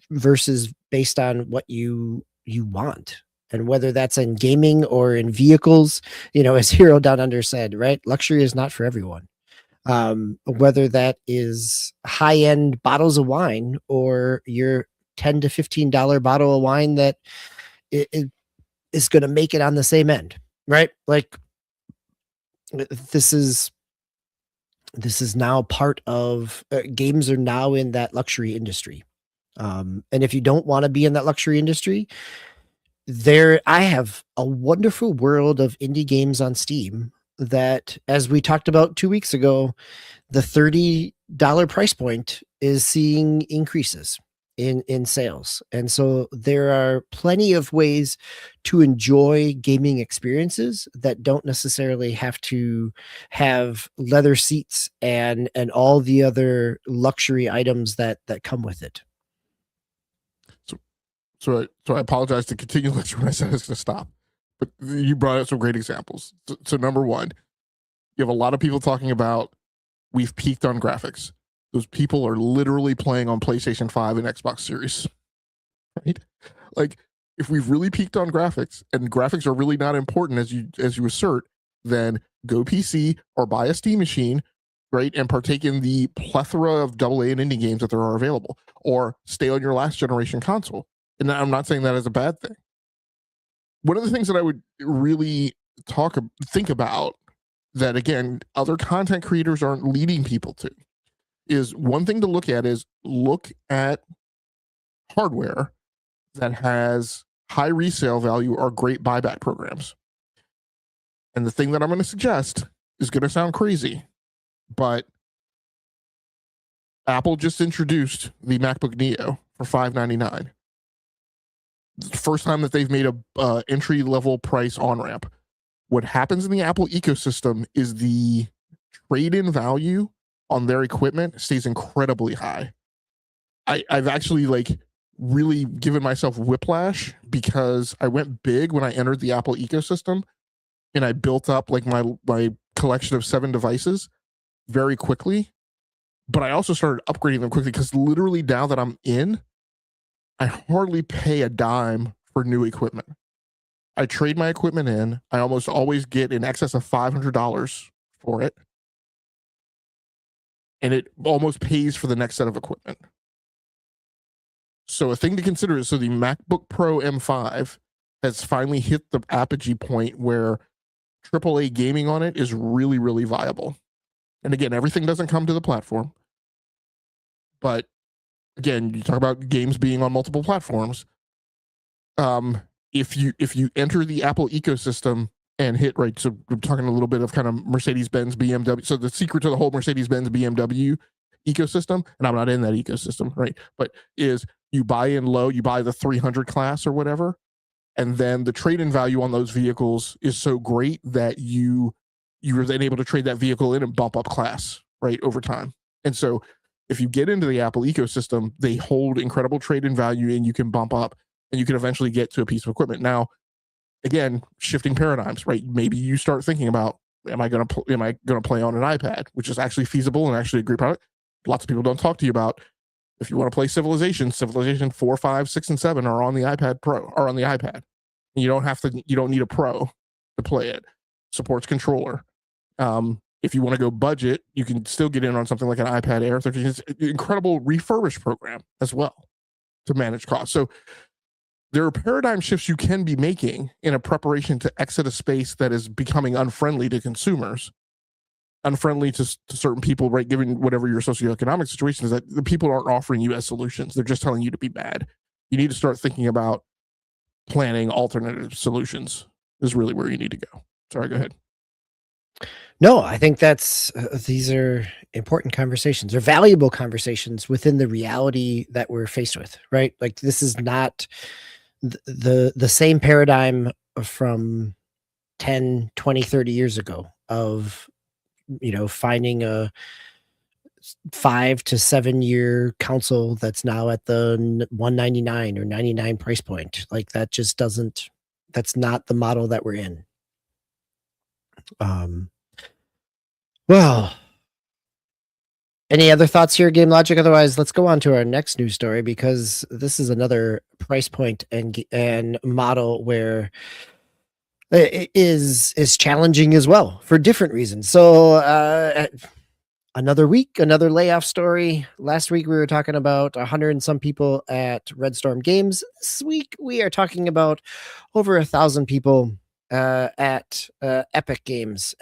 versus based on what you want. And whether that's in gaming or in vehicles, as Hero Down Under said, right? Luxury is not for everyone. Whether that is high-end bottles of wine or your $10 to $15 bottle of wine that is going to make it on the same end, right? Like this is now part of games are now in that luxury industry. And if you don't want to be in that luxury industry, I have a wonderful world of indie games on Steam that, as we talked about 2 weeks ago, the $30 price point is seeing increases in sales. And so there are plenty of ways to enjoy gaming experiences that don't necessarily have to have leather seats and all the other luxury items that come with it. So I apologize to continue lecture when I said I was going to stop, but you brought up some great examples. So number one, you have a lot of people talking about we've peaked on graphics. Those people are literally playing on PlayStation 5 and Xbox Series, right? Like if we've really peaked on graphics and graphics are really not important as you assert, then go PC or buy a Steam machine, right, and partake in the plethora of AA and indie games that there are available, or stay on your last generation console. And I'm not saying that as a bad thing. One of the things that I would really think about that, again, other content creators aren't leading people to, is one thing to look at hardware that has high resale value or great buyback programs. And the thing that I'm going to suggest is going to sound crazy, but Apple just introduced the MacBook Neo for $599. The first time that they've made a entry level price on ramp. What happens in the Apple ecosystem is the trade-in value on their equipment stays incredibly high. I've actually really given myself whiplash because I went big when I entered the Apple ecosystem, and I built up my collection of 7 devices very quickly. But I also started upgrading them quickly because literally now that I'm in, I hardly pay a dime for new equipment. I trade my equipment in. I almost always get in excess of $500 for it. And it almost pays for the next set of equipment. So a thing to consider is, so the MacBook Pro M5 has finally hit the apogee point where AAA gaming on it is really, really viable. And again, everything doesn't come to the platform. But again, you talk about games being on multiple platforms. If you enter the Apple ecosystem and hit, right, so we're talking a little bit of kind of Mercedes-Benz, BMW. So the secret to the whole Mercedes-Benz, BMW ecosystem, and I'm not in that ecosystem, right, but is you buy in low, you buy the 300 class or whatever, and then the trade-in value on those vehicles is so great that you're then able to trade that vehicle in and bump up class, right, over time. And so if you get into the Apple ecosystem, they hold incredible trade-in value, and you can bump up, and you can eventually get to a piece of equipment. Now, again, shifting paradigms, right? Maybe you start thinking about, am I going to play on an iPad, which is actually feasible and actually a great product. Lots of people don't talk to you about, if you want to play Civilization 4, 5, 6, and 7 are on the iPad Pro or on the iPad. And you don't need a Pro to play it. Supports controller. If you want to go budget, you can still get in on something like an iPad Air 13. It's an incredible refurbished program as well to manage costs. So there are paradigm shifts you can be making in a preparation to exit a space that is becoming unfriendly to consumers, unfriendly to certain people, right? Given whatever your socioeconomic situation is, that the people aren't offering you as solutions. They're just telling you to be bad. You need to start thinking about planning alternative solutions is really where you need to go. Sorry, go ahead. No, I think these are important conversations. They're valuable conversations within the reality that we're faced with, right? Like, this is not the same paradigm from 10, 20, 30 years ago of, finding a 5 to 7 year console that's now at the $199 or $99 price point. Like, that's not the model that we're in. Well, any other thoughts here, Game Logic? Otherwise, let's go on to our next news story, because this is another price point and model where it is challenging as well for different reasons. So another week, another layoff story. Last week we were talking about 100 and some people at Red Storm Games. This week we are talking about over 1,000 people at Epic Games.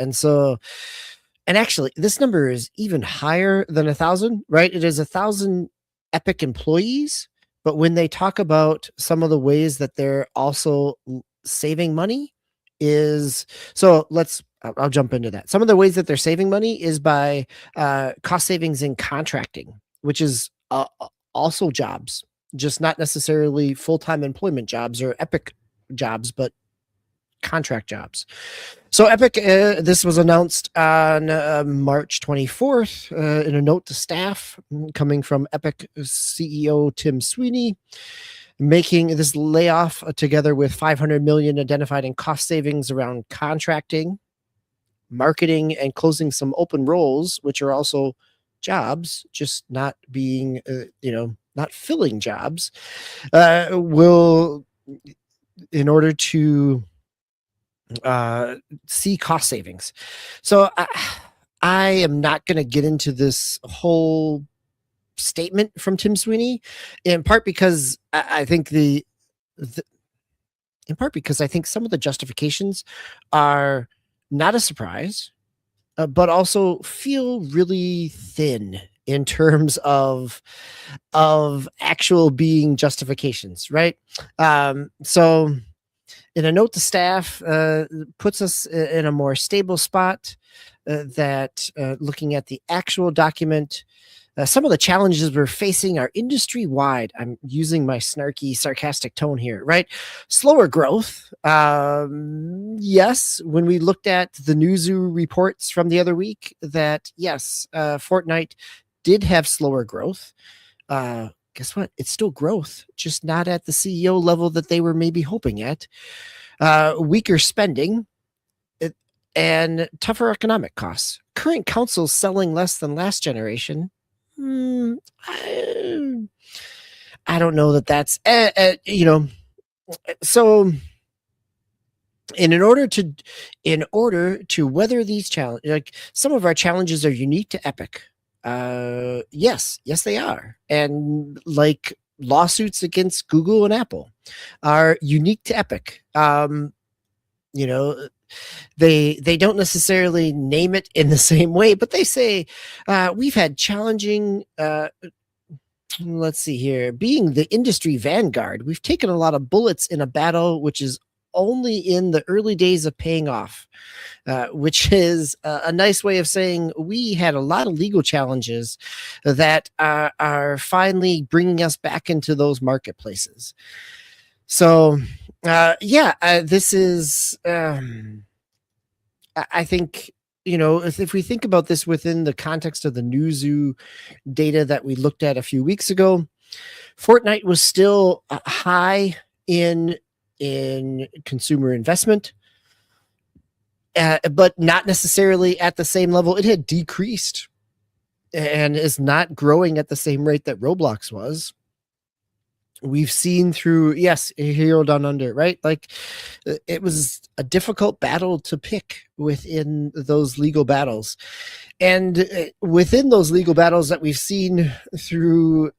And actually, this number is even higher than 1,000, right? It is 1,000 Epic employees, but when they talk about some of the ways that they're also saving money I'll jump into that. Some of the ways that they're saving money is by cost savings in contracting, which is also jobs, just not necessarily full-time employment jobs or Epic jobs, but contract jobs. So Epic, this was announced on March 24th in a note to staff coming from Epic CEO Tim Sweeney, making this layoff together with $500 million identified in cost savings around contracting, marketing, and closing some open roles, which are also jobs, just not being, not filling jobs, will in order to see cost savings. So I am not going to get into this whole statement from Tim Sweeney, in part because I think in part because I think some of the justifications are not a surprise, but also feel really thin in terms of actual being justifications, right? So in a note to staff, puts us in a more stable spot, that looking at the actual document, some of the challenges we're facing are industry wide. I'm using my snarky, sarcastic tone here, right? Slower growth. Yes, when we looked at the Newzoo reports from the other week, that yes, Fortnite did have slower growth. Guess what? It's still growth, just not at the CEO level that they were maybe hoping at. Weaker spending and tougher economic costs. Current consoles selling less than last generation. I don't know that that's so. In order to weather these challenges, like some of our challenges are unique to Epic. Yes, they are, and like lawsuits against Google and Apple are unique to Epic. You know, they don't necessarily name it in the same way, but they say we've had challenging. Let's see here. Being the industry vanguard, we've taken a lot of bullets in a battle which is only in the early days of paying off, which is a nice way of saying we had a lot of legal challenges that are finally bringing us back into those marketplaces. So, this is, I think, if we think about this within the context of the Newzoo data that we looked at a few weeks ago, Fortnite was still high in consumer investment, but not necessarily at the same level. It had decreased and is not growing at the same rate that Roblox was. We've seen through, yes, Hero Down Under, right? Like it was a difficult battle to pick within those legal battles. And within those legal battles that we've seen through,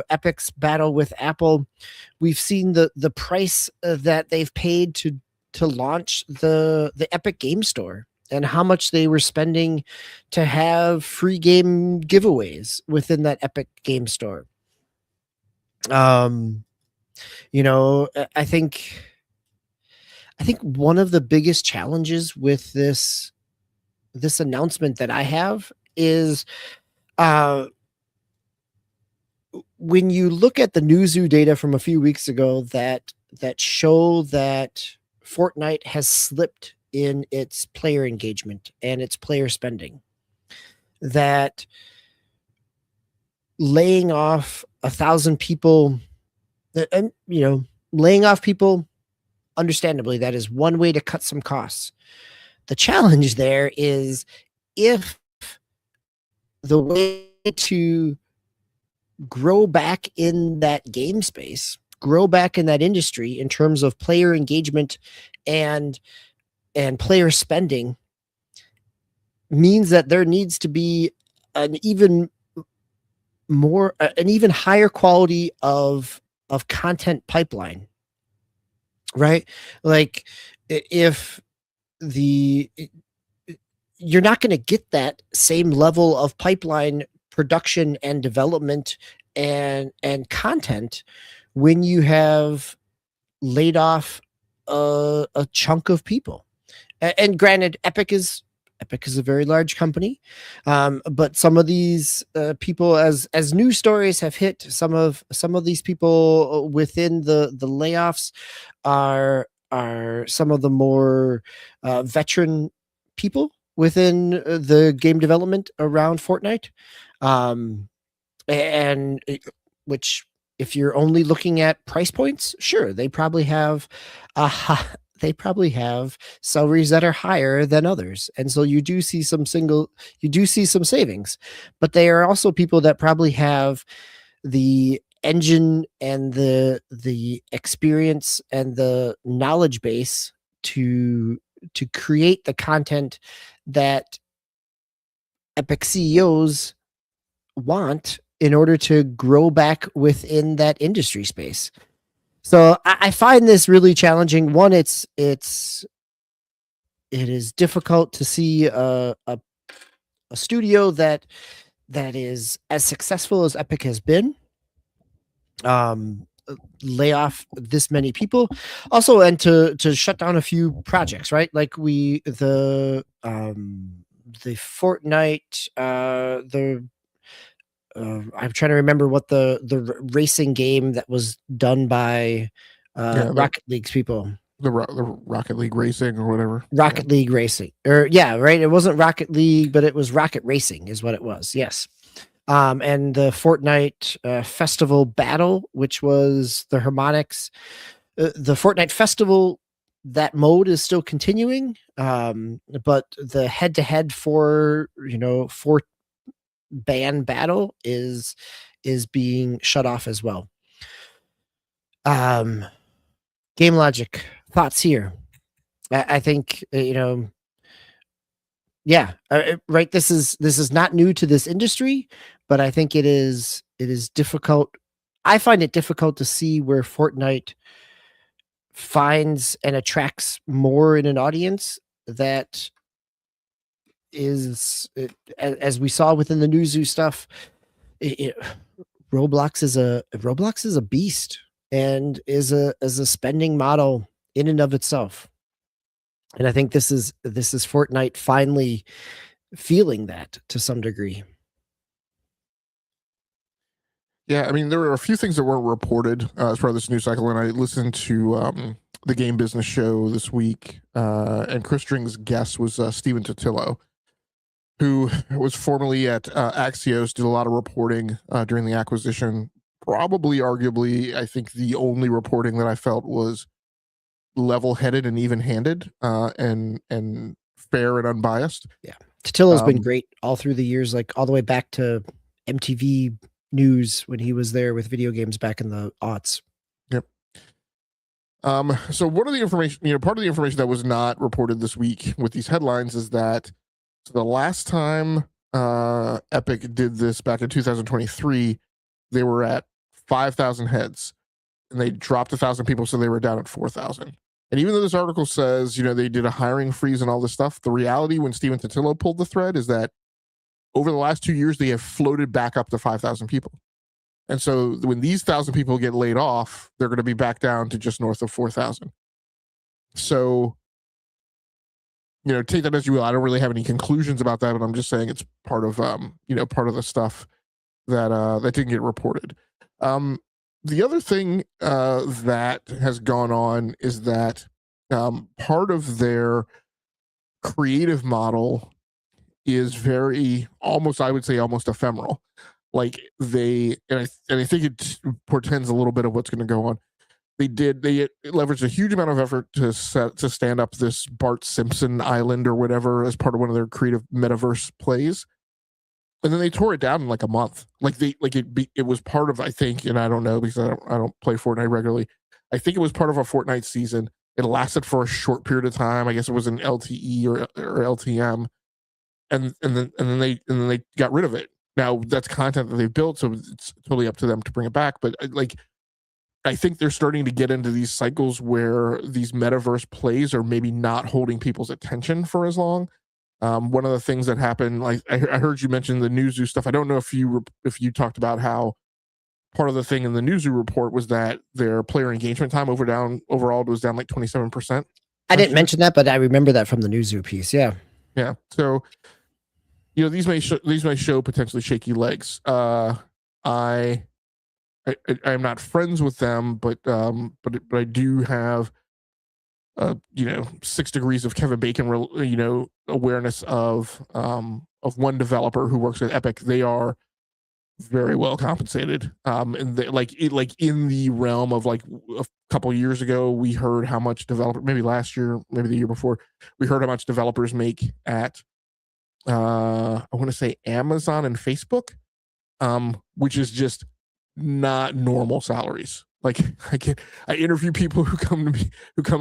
Epic's battle with Apple, we've seen the price that they've paid to launch the Epic Game Store and how much they were spending to have free game giveaways within that Epic Game Store. I think one of the biggest challenges with this announcement that I have is when you look at the Newzoo data from a few weeks ago that show that Fortnite has slipped in its player engagement and its player spending, that laying off 1,000 people, and laying off people, understandably, that is one way to cut some costs. The challenge there is if the way to grow back in that game space, grow back in that industry in terms of player engagement and player spending means that there needs to be an even higher quality of content pipeline, right? Like if you're not going to get that same level of pipeline production and development and content when you have laid off a chunk of people. And granted, Epic is a very large company, but some of these people, as news stories have hit, some of these people within the layoffs are some of the more veteran people within the game development around Fortnite, and which, if you're only looking at price points, sure, they probably have salaries that are higher than others, and so you do see some savings, but they are also people that probably have the engine and the experience and the knowledge base to create the content that Epic CEOs want in order to grow back within that industry space. So I find this really challenging. One, it is difficult to see a studio that is as successful as Epic has been lay off this many people, also, and to shut down a few projects, right? Like the Fortnite, I'm trying to remember what the racing game that was done by Rocket League's people. The Rocket League Racing or whatever. Rocket League Racing, or right. It wasn't Rocket League, but it was Rocket Racing, is what it was. Yes. And the Fortnite Festival Battle, which was the Harmonix, the Fortnite Festival, that mode is still continuing, but the head-to-head for band battle is being shut off as well. Game Logic, thoughts here? I think yeah, right. This is not new to this industry, but I think it is difficult. I find it difficult to see where Fortnite finds and attracts more in an audience that is, as we saw within the Newzoo stuff, Roblox is a beast and is a spending model in and of itself. And I think this is Fortnite finally feeling that to some degree. Yeah, I mean, there were a few things that weren't reported as part of this news cycle, and I listened to the Game Business Show this week, and Chris String's guest was Steven Totillo, who was formerly at Axios, did a lot of reporting during the acquisition. Probably, arguably, I think the only reporting that I felt was level-headed and even-handed, and fair and unbiased. Yeah, Totillo's been great all through the years, like all the way back to MTV News when he was there with video games back in the aughts. Yep. So one of the information, part of the information that was not reported this week with these headlines is that the last time Epic did this back in 2023, they were at 5,000 heads, and they dropped 1,000 people, so they were down at 4,000. And even though this article says, they did a hiring freeze and all this stuff, the reality when Steven Totillo pulled the thread is that over the last 2 years, they have floated back up to 5,000 people. And so when these 1,000 people get laid off, they're going to be back down to just north of 4,000. So, take that as you will. I don't really have any conclusions about that, but I'm just saying it's part of, part of the stuff that that didn't get reported. The other thing that has gone on is that part of their creative model is very I would say almost ephemeral. Like I think it portends a little bit of what's going to go on. They leveraged a huge amount of effort to stand up this Bart Simpson Island or whatever as part of one of their creative metaverse plays. And then they tore it down in like a month. It was part of, I think, and I don't know because I don't play Fortnite regularly. I think it was part of a Fortnite season. It lasted for a short period of time. I guess it was an LTE or LTM. And then they got rid of it. Now that's content that they've built, so it's totally up to them to bring it back. But I think they're starting to get into these cycles where these metaverse plays are maybe not holding people's attention for as long. One of the things that happened, like I heard you mention the Newzoo stuff. I don't know if you talked about how part of the thing in the Newzoo report was that their player engagement time overall was down like 27%. I didn't mention that, but I remember that from the Newzoo piece. Yeah. Yeah. So, these may show potentially shaky legs. I'm not friends with them, but I do have 6 degrees of Kevin Bacon awareness of one developer who works at Epic. They are very well compensated, and they, like in the realm of like a couple years ago, we heard how much maybe last year, maybe the year before, we heard how much developers make at I want to say Amazon and Facebook, which is just not normal salaries. Like I interview people who come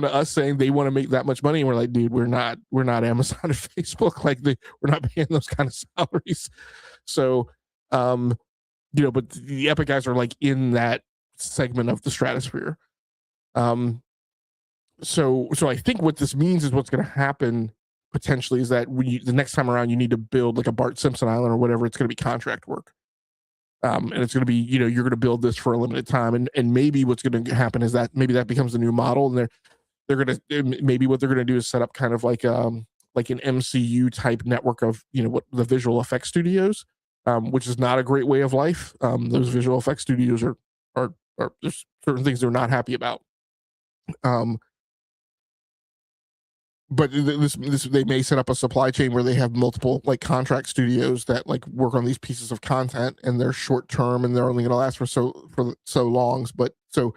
to us saying they want to make that much money, and we're like, dude, we're not Amazon and Facebook. Like we're not paying those kind of salaries. So, but the Epic guys are like in that segment of the stratosphere. So I think what this means is what's going to happen potentially is that the next time around you need to build like a Bart Simpson Island or whatever, it's going to be contract work. And it's going to be, you're going to build this for a limited time. And maybe what's going to happen is that maybe that becomes the new model. And they're going to, maybe what they're going to do is set up kind of like an MCU type network of, what the visual effects studios, which is not a great way of life. Those visual effects studios are there's certain things they're not happy about. But this they may set up a supply chain where they have multiple like contract studios that like work on these pieces of content, and they're short term and they're only going to last for so long. But so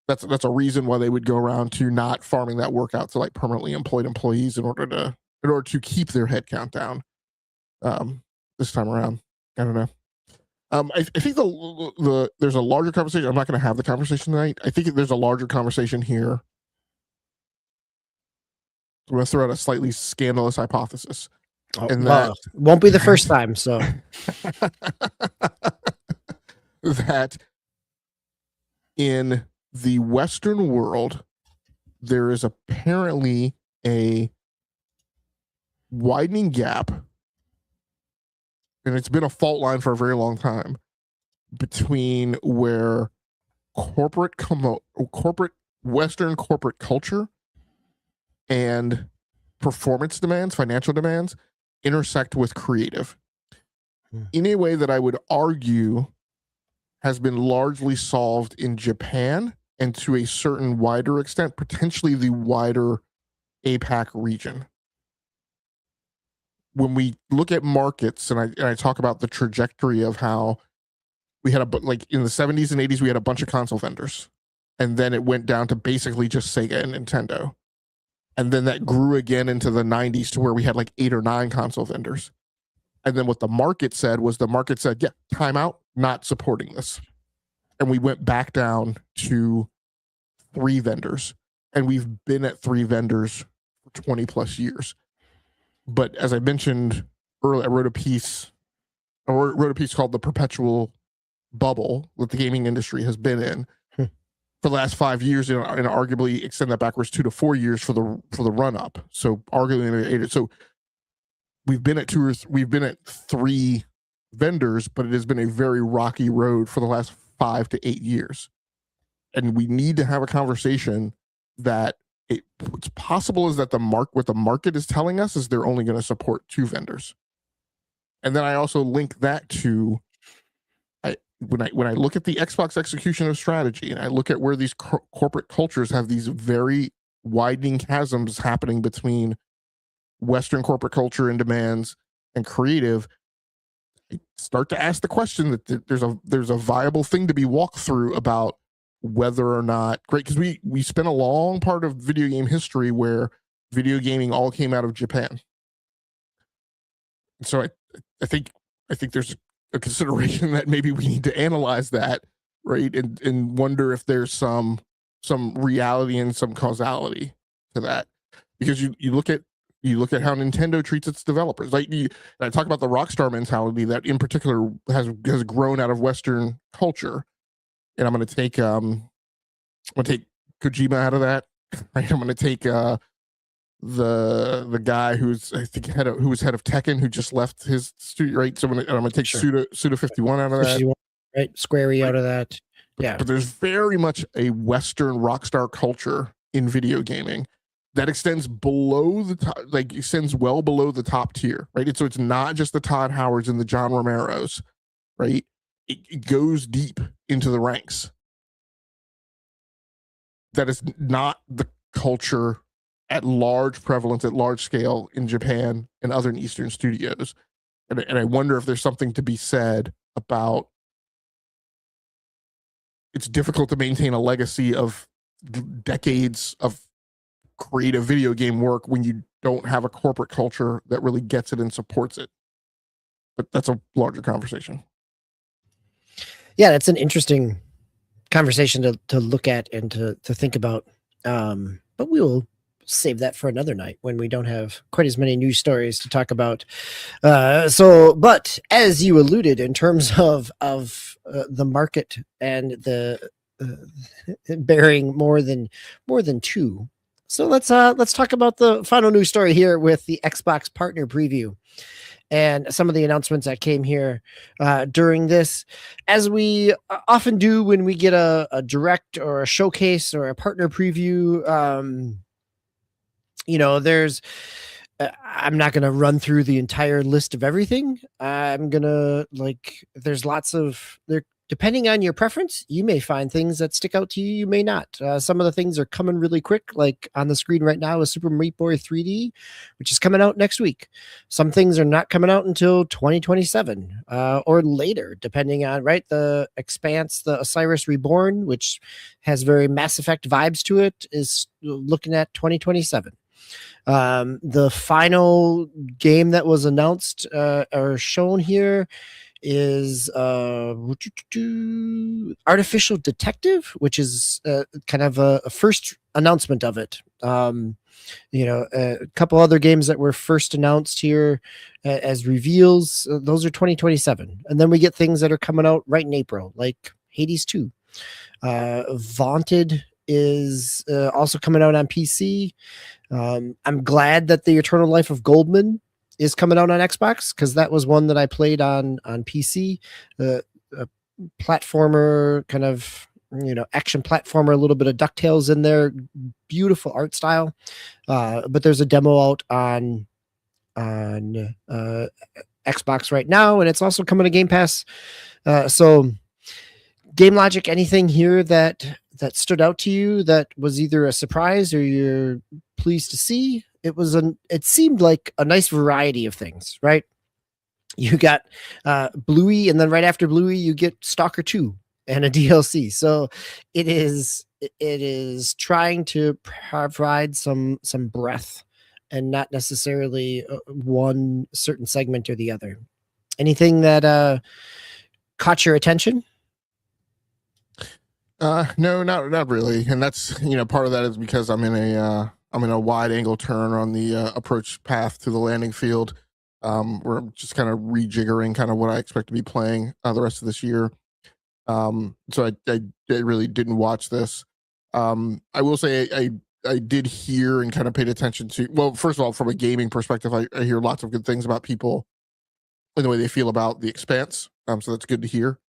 that's a reason why they would go around to not farming that work out to like permanently employed employees in order to keep their headcount down. This time around, I don't know. I think there's a larger conversation. I'm not going to have the conversation tonight. I think there's a larger conversation here. I'm going to throw out a slightly scandalous hypothesis. And that won't be the first time. So that in the Western world, there is apparently a widening gap, and it's been a fault line for a very long time, between where Western corporate culture and performance demands, financial demands, intersect with creative in a way that I would argue has been largely solved in Japan, and to a certain wider extent, potentially the wider APAC region. When we look at markets, and I talk about the trajectory of how we had like in the 70s and 80s, we had a bunch of console vendors, and then it went down to basically just Sega and Nintendo. And then that grew again into the 90s to where we had like 8 or 9 console vendors. And then what the market said, yeah, time out, not supporting this. And we went back down to 3 vendors. And we've been at 3 vendors for 20 plus years. But as I mentioned earlier, I wrote a piece called The Perpetual Bubble that the gaming industry has been in for the last 5 years, and arguably extend that backwards 2 to 4 years for the run up. So arguably, so we've been at 3 vendors, but it has been a very rocky road for the last 5 to 8 years. And we need to have a conversation that what's possible is that what the market is telling us is they're only going to support 2 vendors. And then I also link that to when I look at the Xbox execution of strategy, and I look at where these corporate cultures have these very widening chasms happening between Western corporate culture and demands and creative, I start to ask the question that there's a viable thing to be walked through about whether or not, great, because we spent a long part of video game history where video gaming all came out of Japan. So I think there's a consideration that maybe we need to analyze that, right, and wonder if there's some reality and some causality to that, because you look at how Nintendo treats its developers. Like I talk about the Rockstar mentality that in particular has grown out of Western culture, and I'm going to take Kojima out of that. Right? I'm going to take the guy who's who was head of Tekken, who just left his studio, right? So I'm gonna take Suda 51 out of that, right? Squarey out of that. Yeah, but there's very much a Western Rockstar culture in video gaming that extends below the top, like extends well below the top tier, right? So it's not just the Todd Howards and the John Romeros, right? It goes deep into the ranks. That is not the culture at large prevalence, at large scale in Japan and other Eastern studios. And I wonder if there's something to be said about it's difficult to maintain a legacy of decades of creative video game work when you don't have a corporate culture that really gets it and supports it. But that's a larger conversation. Yeah, that's an interesting conversation to look at and to think about. But we will save that for another night when we don't have quite as many news stories to talk about. But as you alluded, in terms of the market and the bearing more than two. So let's talk about the final news story here with the Xbox partner preview and some of the announcements that came here during this, as we often do when we get a direct or a showcase or a partner preview. There's I'm not going to run through the entire list of everything. I'm going to there's lots of there. Depending on your preference, you may find things that stick out to you. You may not. Some of the things are coming really quick, like on the screen right now is Super Meat Boy 3D, which is coming out next week. Some things are not coming out until 2027 or later, depending on the Expanse, the Osiris Reborn, which has very Mass Effect vibes to it, is looking at 2027. The final game that was announced or shown here is Artificial Detective, which is kind of a first announcement of it. A couple other games that were first announced here as reveals, those are 2027. And then we get things that are coming out right in April, like Hades 2. Vaunted is also coming out on PC. I'm glad that the Eternal Life of Goldman is coming out on Xbox, because that was one that I played on PC. A platformer, kind of action platformer, a little bit of DuckTales in there, beautiful art style. But there's a demo out on Xbox right now, and it's also coming to Game Pass. So Game Logic, anything here that stood out to you that was either a surprise or you're pleased to see? It seemed like a nice variety of things, right? You got Bluey, and then right after Bluey, you get Stalker 2 and a DLC. So it is trying to provide some breadth and not necessarily one certain segment or the other. Anything that caught your attention? No, not really. And that's, part of that is because I'm in a wide angle turn on the approach path to the landing field, where I'm just kind of rejiggering kind of what I expect to be playing the rest of this year. So I really didn't watch this. I will say I did hear and kind of paid attention to, well, first of all, from a gaming perspective, I hear lots of good things about people and the way they feel about the Expanse. So that's good to hear.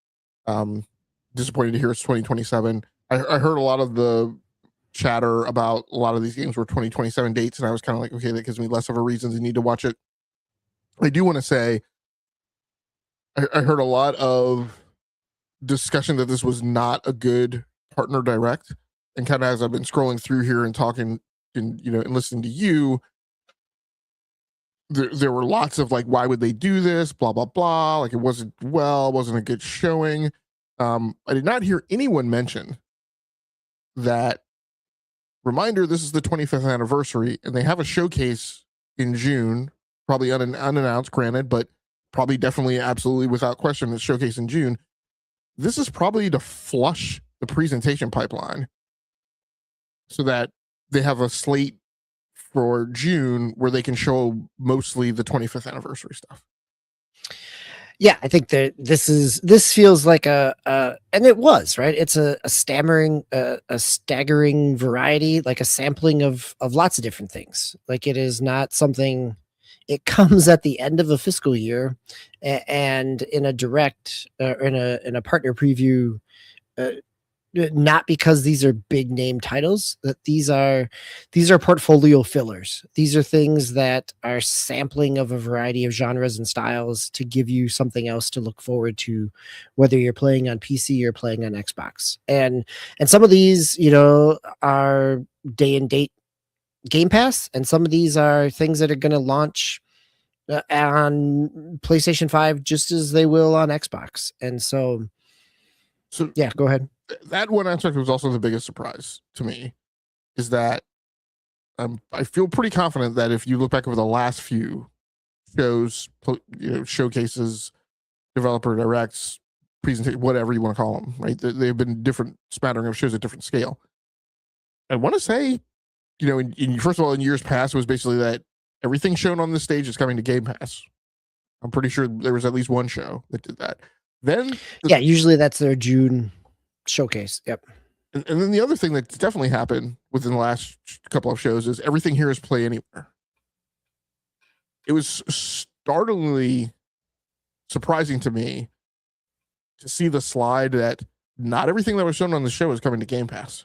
Disappointed to hear it's 2027. I heard a lot of the chatter about a lot of these games were 2027 dates, and I was kind of like, okay, that gives me less of a reason to need to watch it. I do want to say I heard a lot of discussion that this was not a good partner direct, and kind of as I've been scrolling through here and talking and and listening to you, there were lots of like, why would they do this, blah blah blah, like it wasn't a good showing. I did not hear anyone mention that, reminder, this is the 25th anniversary, and they have a showcase in June, probably unannounced, granted, but probably definitely absolutely without question a showcase in June. This is probably to flush the presentation pipeline so that they have a slate for June where they can show mostly the 25th anniversary stuff. Yeah, I think that this feels like and it was, right? It's a staggering variety, like a sampling of lots of different things. Like, it is not something. It comes at the end of a fiscal year, and in a direct in a partner preview. Not because these are big name titles, that these are portfolio fillers. These are things that are sampling of a variety of genres and styles to give you something else to look forward to, whether you're playing on PC or playing on Xbox. And some of these, are day and date Game Pass, and some of these are things that are going to launch on PlayStation 5 just as they will on Xbox. And so yeah, go ahead. That one aspect was also the biggest surprise to me, is that I feel pretty confident that if you look back over the last few shows, showcases, developer directs, presentation, whatever you want to call them, right? They've been different smattering of shows at different scale. I want to say, first of all, in years past, it was basically that everything shown on this stage is coming to Game Pass. I'm pretty sure there was at least one show that did that. Then, usually that's their June showcase. Yep. And then the other thing that's definitely happened within the last couple of shows is everything here is play anywhere. It was startlingly surprising to me to see the slide that not everything that was shown on the show is coming to Game Pass.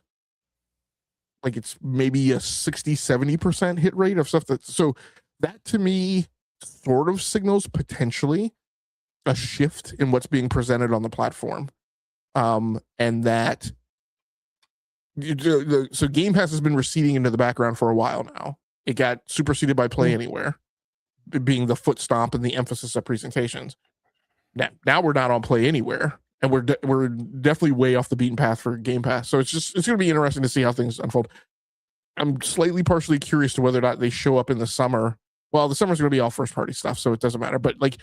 Like it's maybe a 60-70% hit rate of stuff so that to me sort of signals potentially a shift in what's being presented on the platform. And that so Game Pass has been receding into the background for a while now. It got superseded by Play Anywhere, being the foot stomp and the emphasis of presentations. Now we're not on Play Anywhere, and we're definitely way off the beaten path for Game Pass. So it's going to be interesting to see how things unfold. I'm slightly partially curious to whether or not they show up in the summer. Well, the summer's going to be all first party stuff, so it doesn't matter. But like,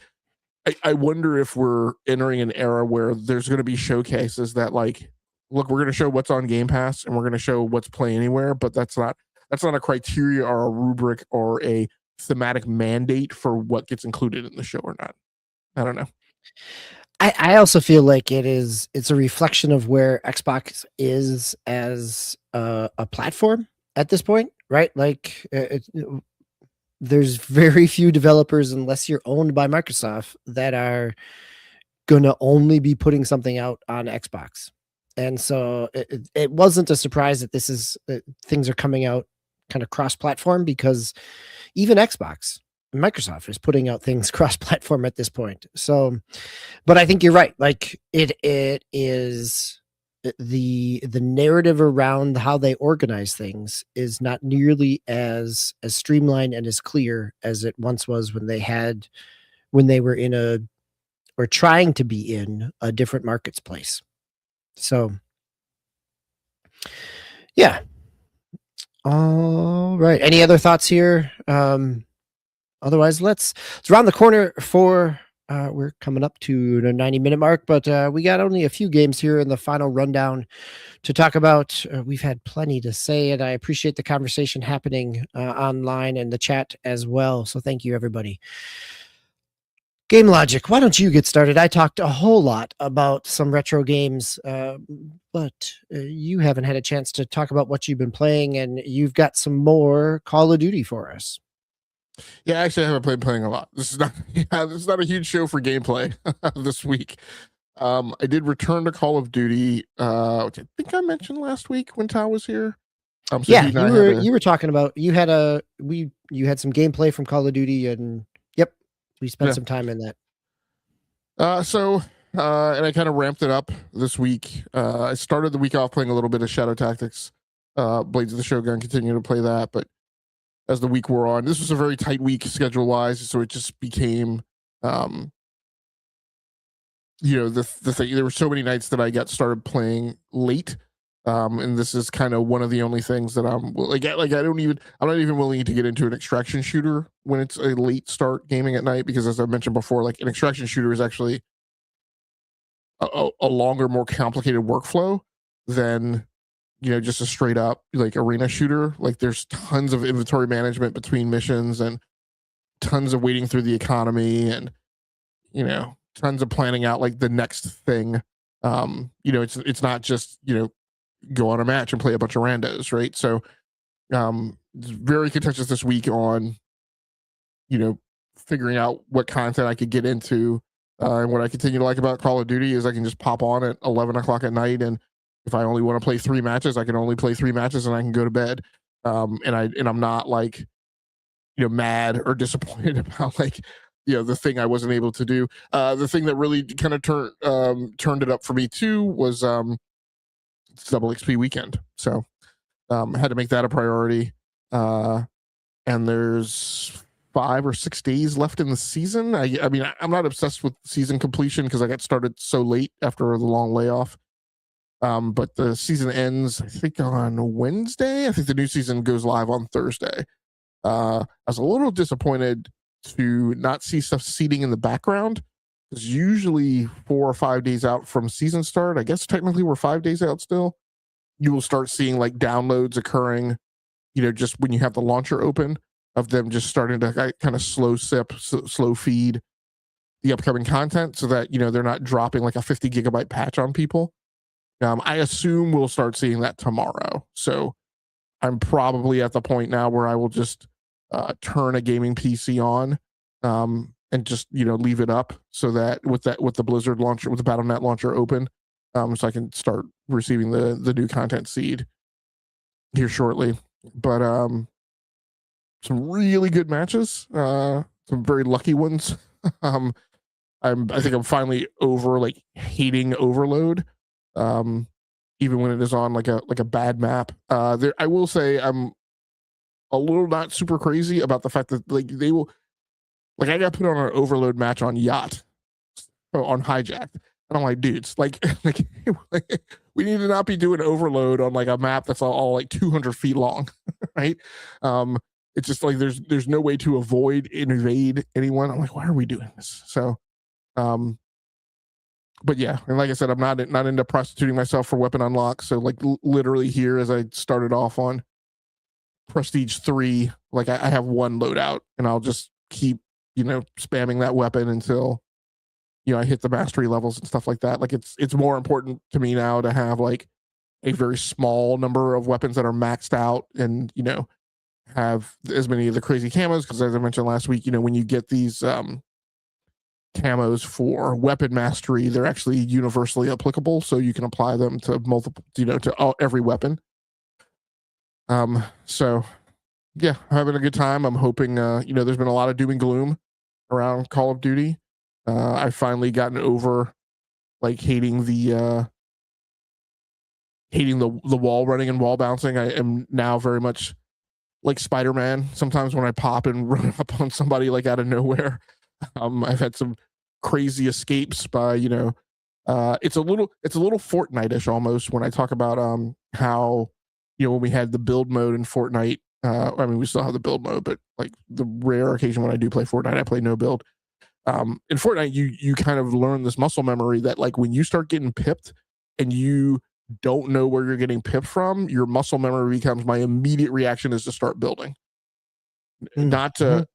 I wonder if we're entering an era where there's going to be showcases that like, look, we're going to show what's on Game Pass and we're going to show what's Play Anywhere, but that's not a criteria or a rubric or a thematic mandate for what gets included in the show or not. I don't know. I also feel like it's a reflection of where Xbox is as a platform at this point, right? Like there's very few developers, unless you're owned by Microsoft, that are going to only be putting something out on Xbox. And so it wasn't a surprise that things are coming out kind of cross-platform, because even Xbox, Microsoft is putting out things cross-platform at this point. So, but I think you're right. Like it is the narrative around how they organize things is not nearly as streamlined and as clear as it once was when they were in or trying to be in a different marketplace. So, yeah. All right. Any other thoughts here? Otherwise, let's round the corner for we're coming up to the 90-minute mark, but we got only a few games here in the final rundown to talk about. We've had plenty to say, and I appreciate the conversation happening online and the chat as well. So thank you, everybody. Game Logic, why don't you get started? I talked a whole lot about some retro games, but you haven't had a chance to talk about what you've been playing, and you've got some more Call of Duty for us. Yeah, actually, I haven't been playing a lot. This is not a huge show for gameplay this week. I did return to Call of Duty, which I think I mentioned last week when Tao was here. So yeah, you were talking about you had some gameplay from Call of Duty, and yep, we spent some time in that. And I kind of ramped it up this week. I started the week off playing a little bit of Shadow Tactics, Blades of the Shogun, continue to play that, but as the week wore on, this was a very tight week schedule wise, so it just became the thing. There were so many nights that I started playing late, and this is kind of one of the only things that I'm not even willing to get into an extraction shooter when it's a late start gaming at night, because as I mentioned before, like an extraction shooter is actually a longer, more complicated workflow than just a straight up like arena shooter. Like there's tons of inventory management between missions and tons of waiting through the economy and tons of planning out like the next thing. It's not just go on a match and play a bunch of randos, right? So it's very contentious this week on figuring out what content I could get into. And what I continue to like about Call of Duty is I can just pop on at 11 o'clock at night, and if I only want to play 3 matches, I can only play 3 matches and I can go to bed. And I'm not like, mad or disappointed about the thing I wasn't able to do. The thing that really kind of turned it up for me too was Double XP weekend. So I had to make that a priority. And there's 5 or 6 days left in the season. I mean, I'm not obsessed with season completion because I got started so late after the long layoff. But the season ends, I think, on Wednesday. I think the new season goes live on Thursday. I was a little disappointed to not see stuff seeding in the background It's usually 4 or 5 days out from season start. I guess technically we're 5 days out still. You will start seeing like downloads occurring, just when you have the launcher open, of them just starting to kind of slow feed the upcoming content so that, they're not dropping like a 50 gigabyte patch on people. I assume we'll start seeing that tomorrow. So I'm probably at the point now where I will just turn a gaming PC on, and just leave it up so that with the Blizzard launcher, with the Battle.net launcher open, so I can start receiving the new content seed here shortly. But some really good matches, some very lucky ones. I think I'm finally over like hating Overload, even when it is on like a bad map. I will say I'm a little not super crazy about the fact that like they will, like I got put on an Overload match on Yacht, or on Hijack, and I'm like, dudes, like we need to not be doing Overload on like a map that's all like 200 feet long, right? It's just like there's no way to avoid and evade anyone. I'm like, why are we doing this? So, but yeah, and like I said, I'm not into prostituting myself for weapon unlock. So like literally here, as I started off on Prestige 3, like I have one loadout, and I'll just keep spamming that weapon until I hit the mastery levels and stuff like that. Like it's more important to me now to have like a very small number of weapons that are maxed out, and have as many of the crazy camos, because as I mentioned last week, when you get these camos for weapon mastery, they're actually universally applicable, so you can apply them to multiple, to every weapon. So yeah, having a good time. I'm hoping, there's been a lot of doom and gloom around Call of Duty. I've finally gotten over like hating the wall running and wall bouncing. I am now very much like Spider-Man. Sometimes when I pop and run up on somebody like out of nowhere, I've had some crazy escapes by, it's a little Fortnite-ish almost when I talk about how, when we had the build mode in Fortnite, I mean, we still have the build mode, but like the rare occasion when I do play Fortnite, I play no build. In Fortnite, you kind of learn this muscle memory that like when you start getting pipped and you don't know where you're getting pipped from, your muscle memory becomes, my immediate reaction is to start building, not to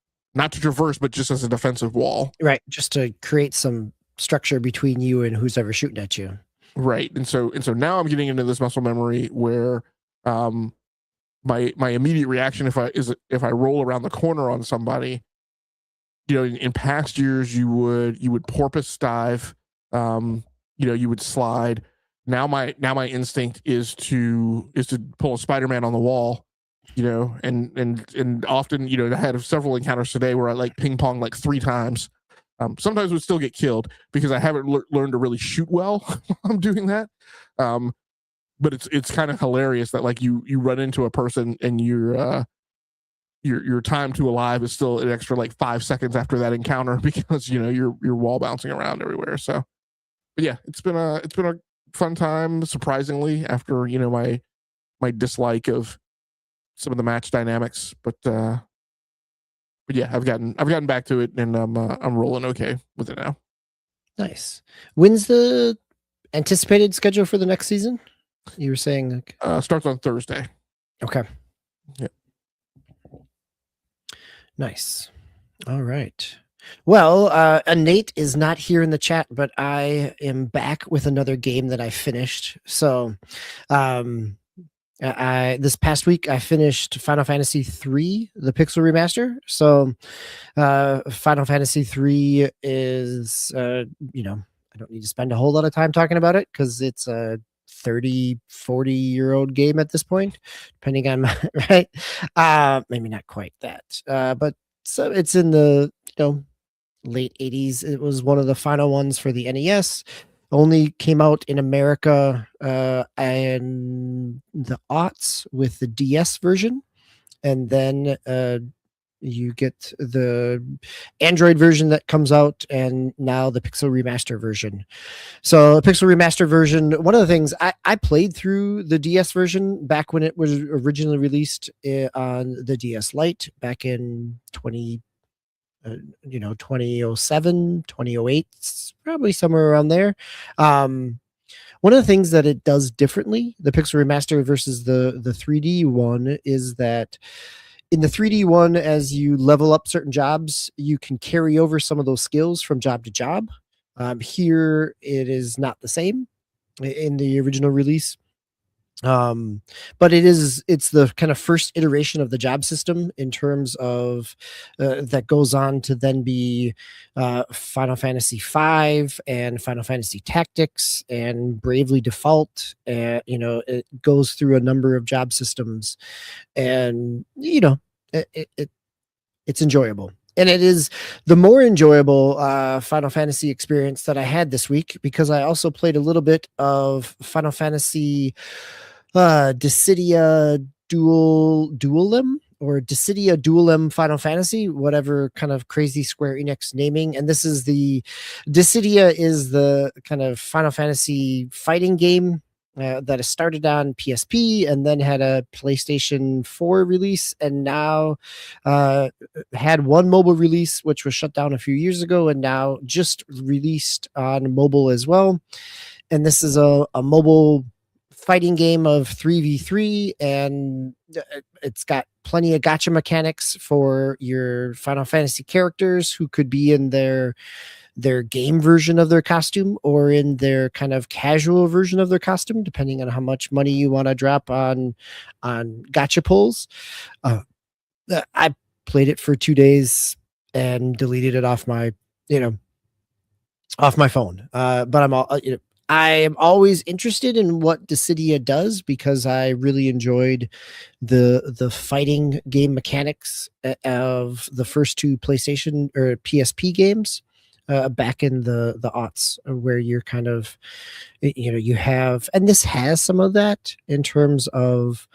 traverse, but just as a defensive wall, right? Just to create some structure between you and who's ever shooting at you, right? And so now I'm getting into this muscle memory where my immediate reaction if I roll around the corner on somebody, in past years you would porpoise dive, you would slide. Now my instinct is to pull a Spider-Man on the wall, and often, I had several encounters today where I like ping pong like 3 times. Sometimes would still get killed because I haven't learned to really shoot well while I'm doing that. But it's kind of hilarious that like you run into a person and your time to alive is still an extra like 5 seconds after that encounter because you're wall bouncing around everywhere. So, but yeah, it's been a fun time, surprisingly, after my dislike of some of the match dynamics. But yeah, I've gotten back to it, and I'm rolling okay with it now. Nice. When's the anticipated schedule for the next season? You were saying like starts on Thursday. Okay. Yeah. Nice. All right. Well, Nate is not here in the chat, but I am back with another game that I finished. So, this past week I finished Final Fantasy III, the Pixel Remaster. So, Final Fantasy III is, I don't need to spend a whole lot of time talking about it because it's a 30-40-year-old game at this point, depending on right. Maybe not quite that, but so it's in the late 80s. It was one of the final ones for the NES. Only came out in America and the aughts with the DS version, and then you get the Android version that comes out, and now the Pixel Remaster version. So the Pixel Remaster version, one of the things I played through the DS version back when it was originally released on the DS Lite back in 2007, 2008, probably somewhere around there. One of the things that it does differently, the Pixel Remaster versus the 3D one, is that in the 3D one, as you level up certain jobs, you can carry over some of those skills from job to job. Here, it is not the same in the original release. But it's the kind of first iteration of the job system in terms of that goes on to then be Final Fantasy V and Final Fantasy Tactics and Bravely Default. And it goes through a number of job systems, and it's enjoyable. And it is the more enjoyable Final Fantasy experience that I had this week, because I also played a little bit of Final Fantasy Dissidia Dualim, or Dissidia Dualim Final Fantasy, whatever kind of crazy Square Enix naming. And this is Dissidia is the kind of Final Fantasy fighting game that has started on PSP and then had a PlayStation 4 release, and now had one mobile release, which was shut down a few years ago, and now just released on mobile as well. And this is a mobile fighting game of 3v3, and it's got plenty of gacha mechanics for your Final Fantasy characters, who could be in their game version of their costume or in their kind of casual version of their costume, depending on how much money you want to drop on gacha pulls. I played it for 2 days and deleted it off my phone. But I am always interested in what Dissidia does, because I really enjoyed the fighting game mechanics of the first two PlayStation or PSP games back in the aughts, where you're kind of, you have, and this has some of that in terms of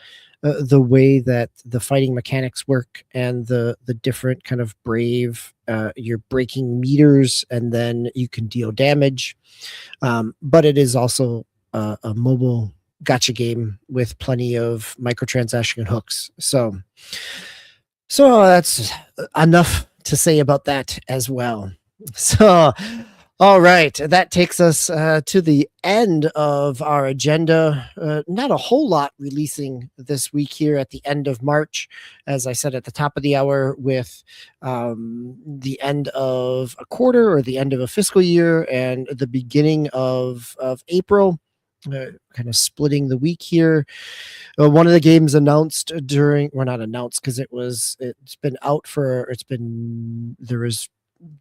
the way that the fighting mechanics work and the different kind of brave, you're breaking meters and then you can deal damage. But it is also a mobile gacha game with plenty of microtransaction hooks. So that's enough to say about that as well. So, all right, that takes us to the end of our agenda. Not a whole lot releasing this week here at the end of March, as I said at the top of the hour, with the end of a quarter or the end of a fiscal year and the beginning of April. Kind of splitting the week here. One of the games announced there was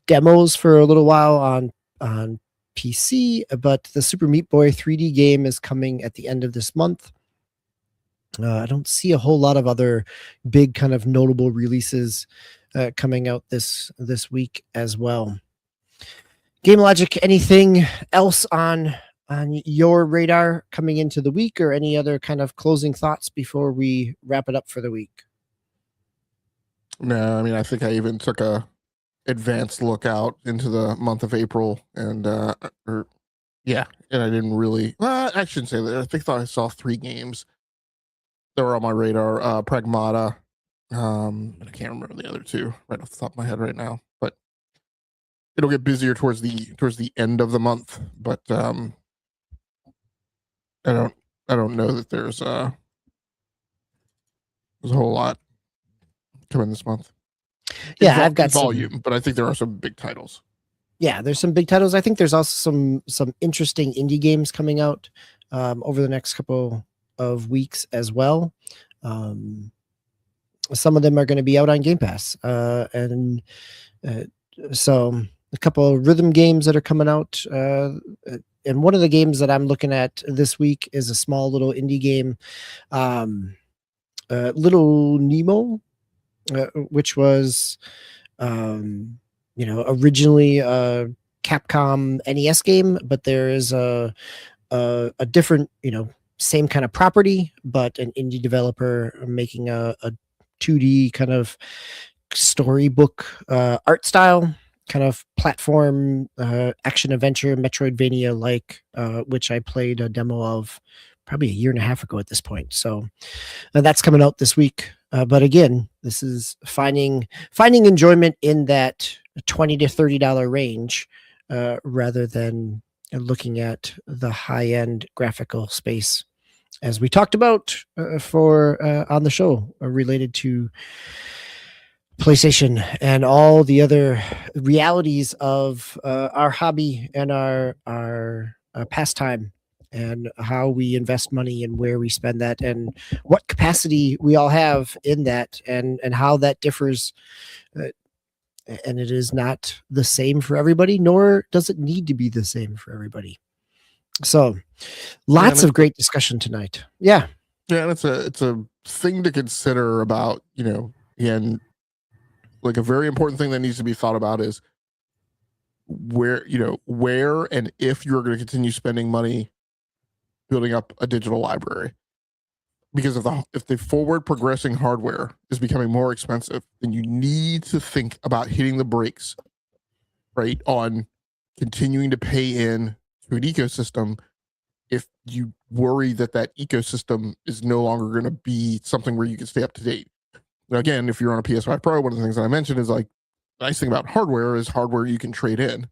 demos for a little while on PC, but the Super Meat Boy 3D game is coming at the end of this month. I don't see a whole lot of other big kind of notable releases coming out this week as well. Game Logic, anything else on your radar coming into the week, or any other kind of closing thoughts before we wrap it up for the week? No, I mean, I think I even took a advanced look out into the month of April, and and I didn't really, I shouldn't say that. I thought I saw 3 games that were on my radar. Pragmata, and I can't remember the other 2 right off the top of my head right now, but it'll get busier towards the end of the month. But I don't know that there's a whole lot coming this month. Yeah, I've got volume, but I think there are some big titles. Yeah, there's some big titles. I think there's also some interesting indie games coming out over the next couple of weeks as well. Some of them are going to be out on Game Pass, and so a couple of rhythm games that are coming out. And one of the games that I'm looking at this week is a small little indie game, Little Nemo, which was originally a Capcom NES game, but there is a different, same kind of property, but an indie developer making a 2D kind of storybook art style kind of platform action adventure Metroidvania like, which I played a demo of probably a year and a half ago at this point. So that's coming out this week But again, this is finding enjoyment in that $20 to $30 range, rather than looking at the high end graphical space, as we talked about for on the show related to PlayStation and all the other realities of our hobby and our pastime, and how we invest money and where we spend that and what capacity we all have in that, and how that differs. Uh, and it is not the same for everybody, nor does it need to be the same for everybody. So lots of great discussion tonight. Yeah. Yeah, and it's a thing to consider about, again, like a very important thing that needs to be thought about is where and if you're going to continue spending money building up a digital library. Because if the forward progressing hardware is becoming more expensive, then you need to think about hitting the brakes, right, on continuing to pay in to an ecosystem if you worry that ecosystem is no longer going to be something where you can stay up to date. Now, again, if you're on a PS5 Pro, one of the things that I mentioned is like the nice thing about hardware is hardware you can trade in,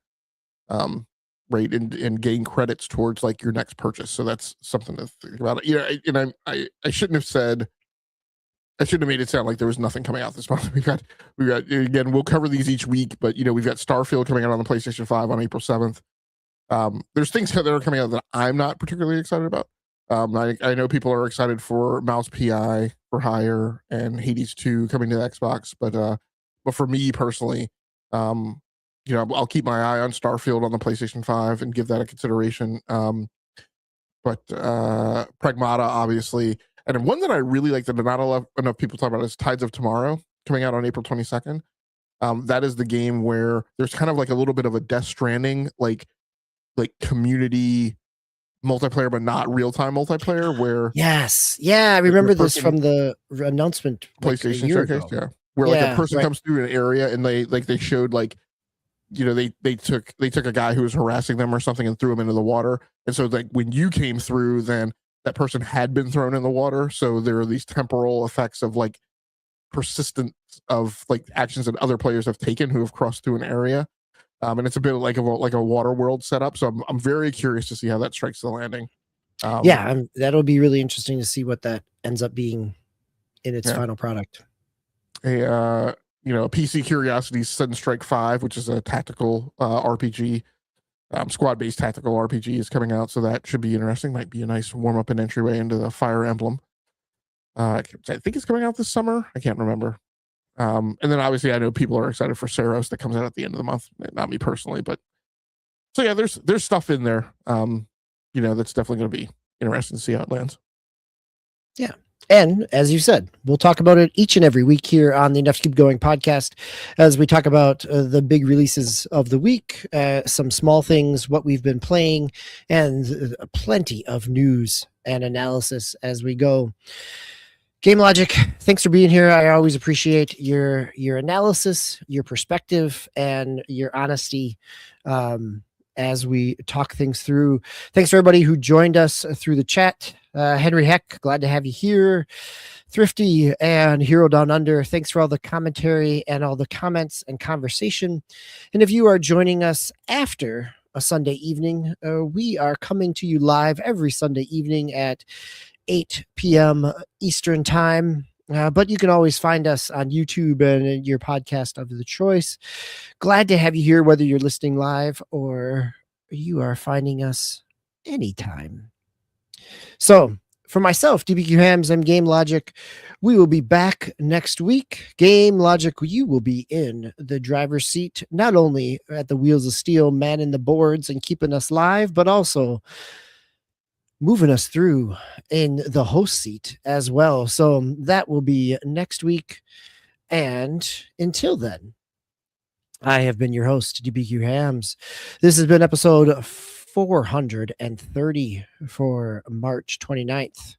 right, and gain credits towards like your next purchase. So that's something to think about. And I shouldn't have said. I shouldn't have made it sound like there was nothing coming out this month. We've got again. We'll cover these each week, but we've got Starfield coming out on the PlayStation 5 on April 7th. There's things that are coming out that I'm not particularly excited about. I know people are excited for Mouse PI for Hire and Hades 2 coming to the Xbox, but for me personally, I'll keep my eye on Starfield on the PlayStation 5 and give that a consideration. But Pragmata, obviously, and one that I really like that not enough people talk about is Tides of Tomorrow, coming out on April 22nd. That is the game where there's kind of like a little bit of a Death Stranding, like community multiplayer, but not real-time multiplayer, where I remember this from the announcement PlayStation showcase, where like a person comes through an area and they showed like they took a guy who was harassing them or something and threw him into the water, and so like when you came through, then that person had been thrown in the water, so there are these temporal effects of like persistence of like actions that other players have taken who have crossed through an area. And it's a bit like a water world setup. So I'm very curious to see how that strikes the landing. That'll be really interesting to see what that ends up being in its final product. A PC Curiosity Sudden Strike 5, which is a tactical RPG, squad-based tactical RPG, is coming out. So that should be interesting. Might be a nice warm-up and entryway into the Fire Emblem. I think it's coming out this summer. I can't remember. And then obviously I know people are excited for Saros that comes out at the end of the month. Not me personally, but so yeah, there's stuff in there. That's definitely going to be interesting to see how it lands. Yeah. And as you said, we'll talk about it each and every week here on the Enough to Keep Going podcast, as we talk about the big releases of the week, some small things, what we've been playing, and plenty of news and analysis as we go. Game Logic, thanks for being here. I always appreciate your analysis, your perspective, and your honesty as we talk things through. Thanks for everybody who joined us through the chat. Henry Heck, glad to have you here. Thrifty and Hero Down Under, thanks for all the commentary and all the comments and conversation. And if you are joining us after a Sunday evening, we are coming to you live every Sunday evening at 8 p.m. Eastern time. But you can always find us on YouTube and your podcast of the choice. Glad to have you here, whether you're listening live or you are finding us anytime. So for myself, DBQ Hams and Game Logic, we will be back next week. Game Logic, you will be in the driver's seat, not only at the wheels of steel, manning the boards and keeping us live, but also moving us through in the host seat as well. So that will be next week. And until then, I have been your host, DBQ Hams. This has been episode 430 for March 29th.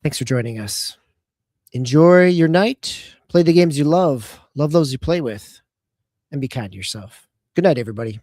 Thanks for joining us. Enjoy your night. Play the games you love. Love those you play with. And be kind to yourself. Good night, everybody.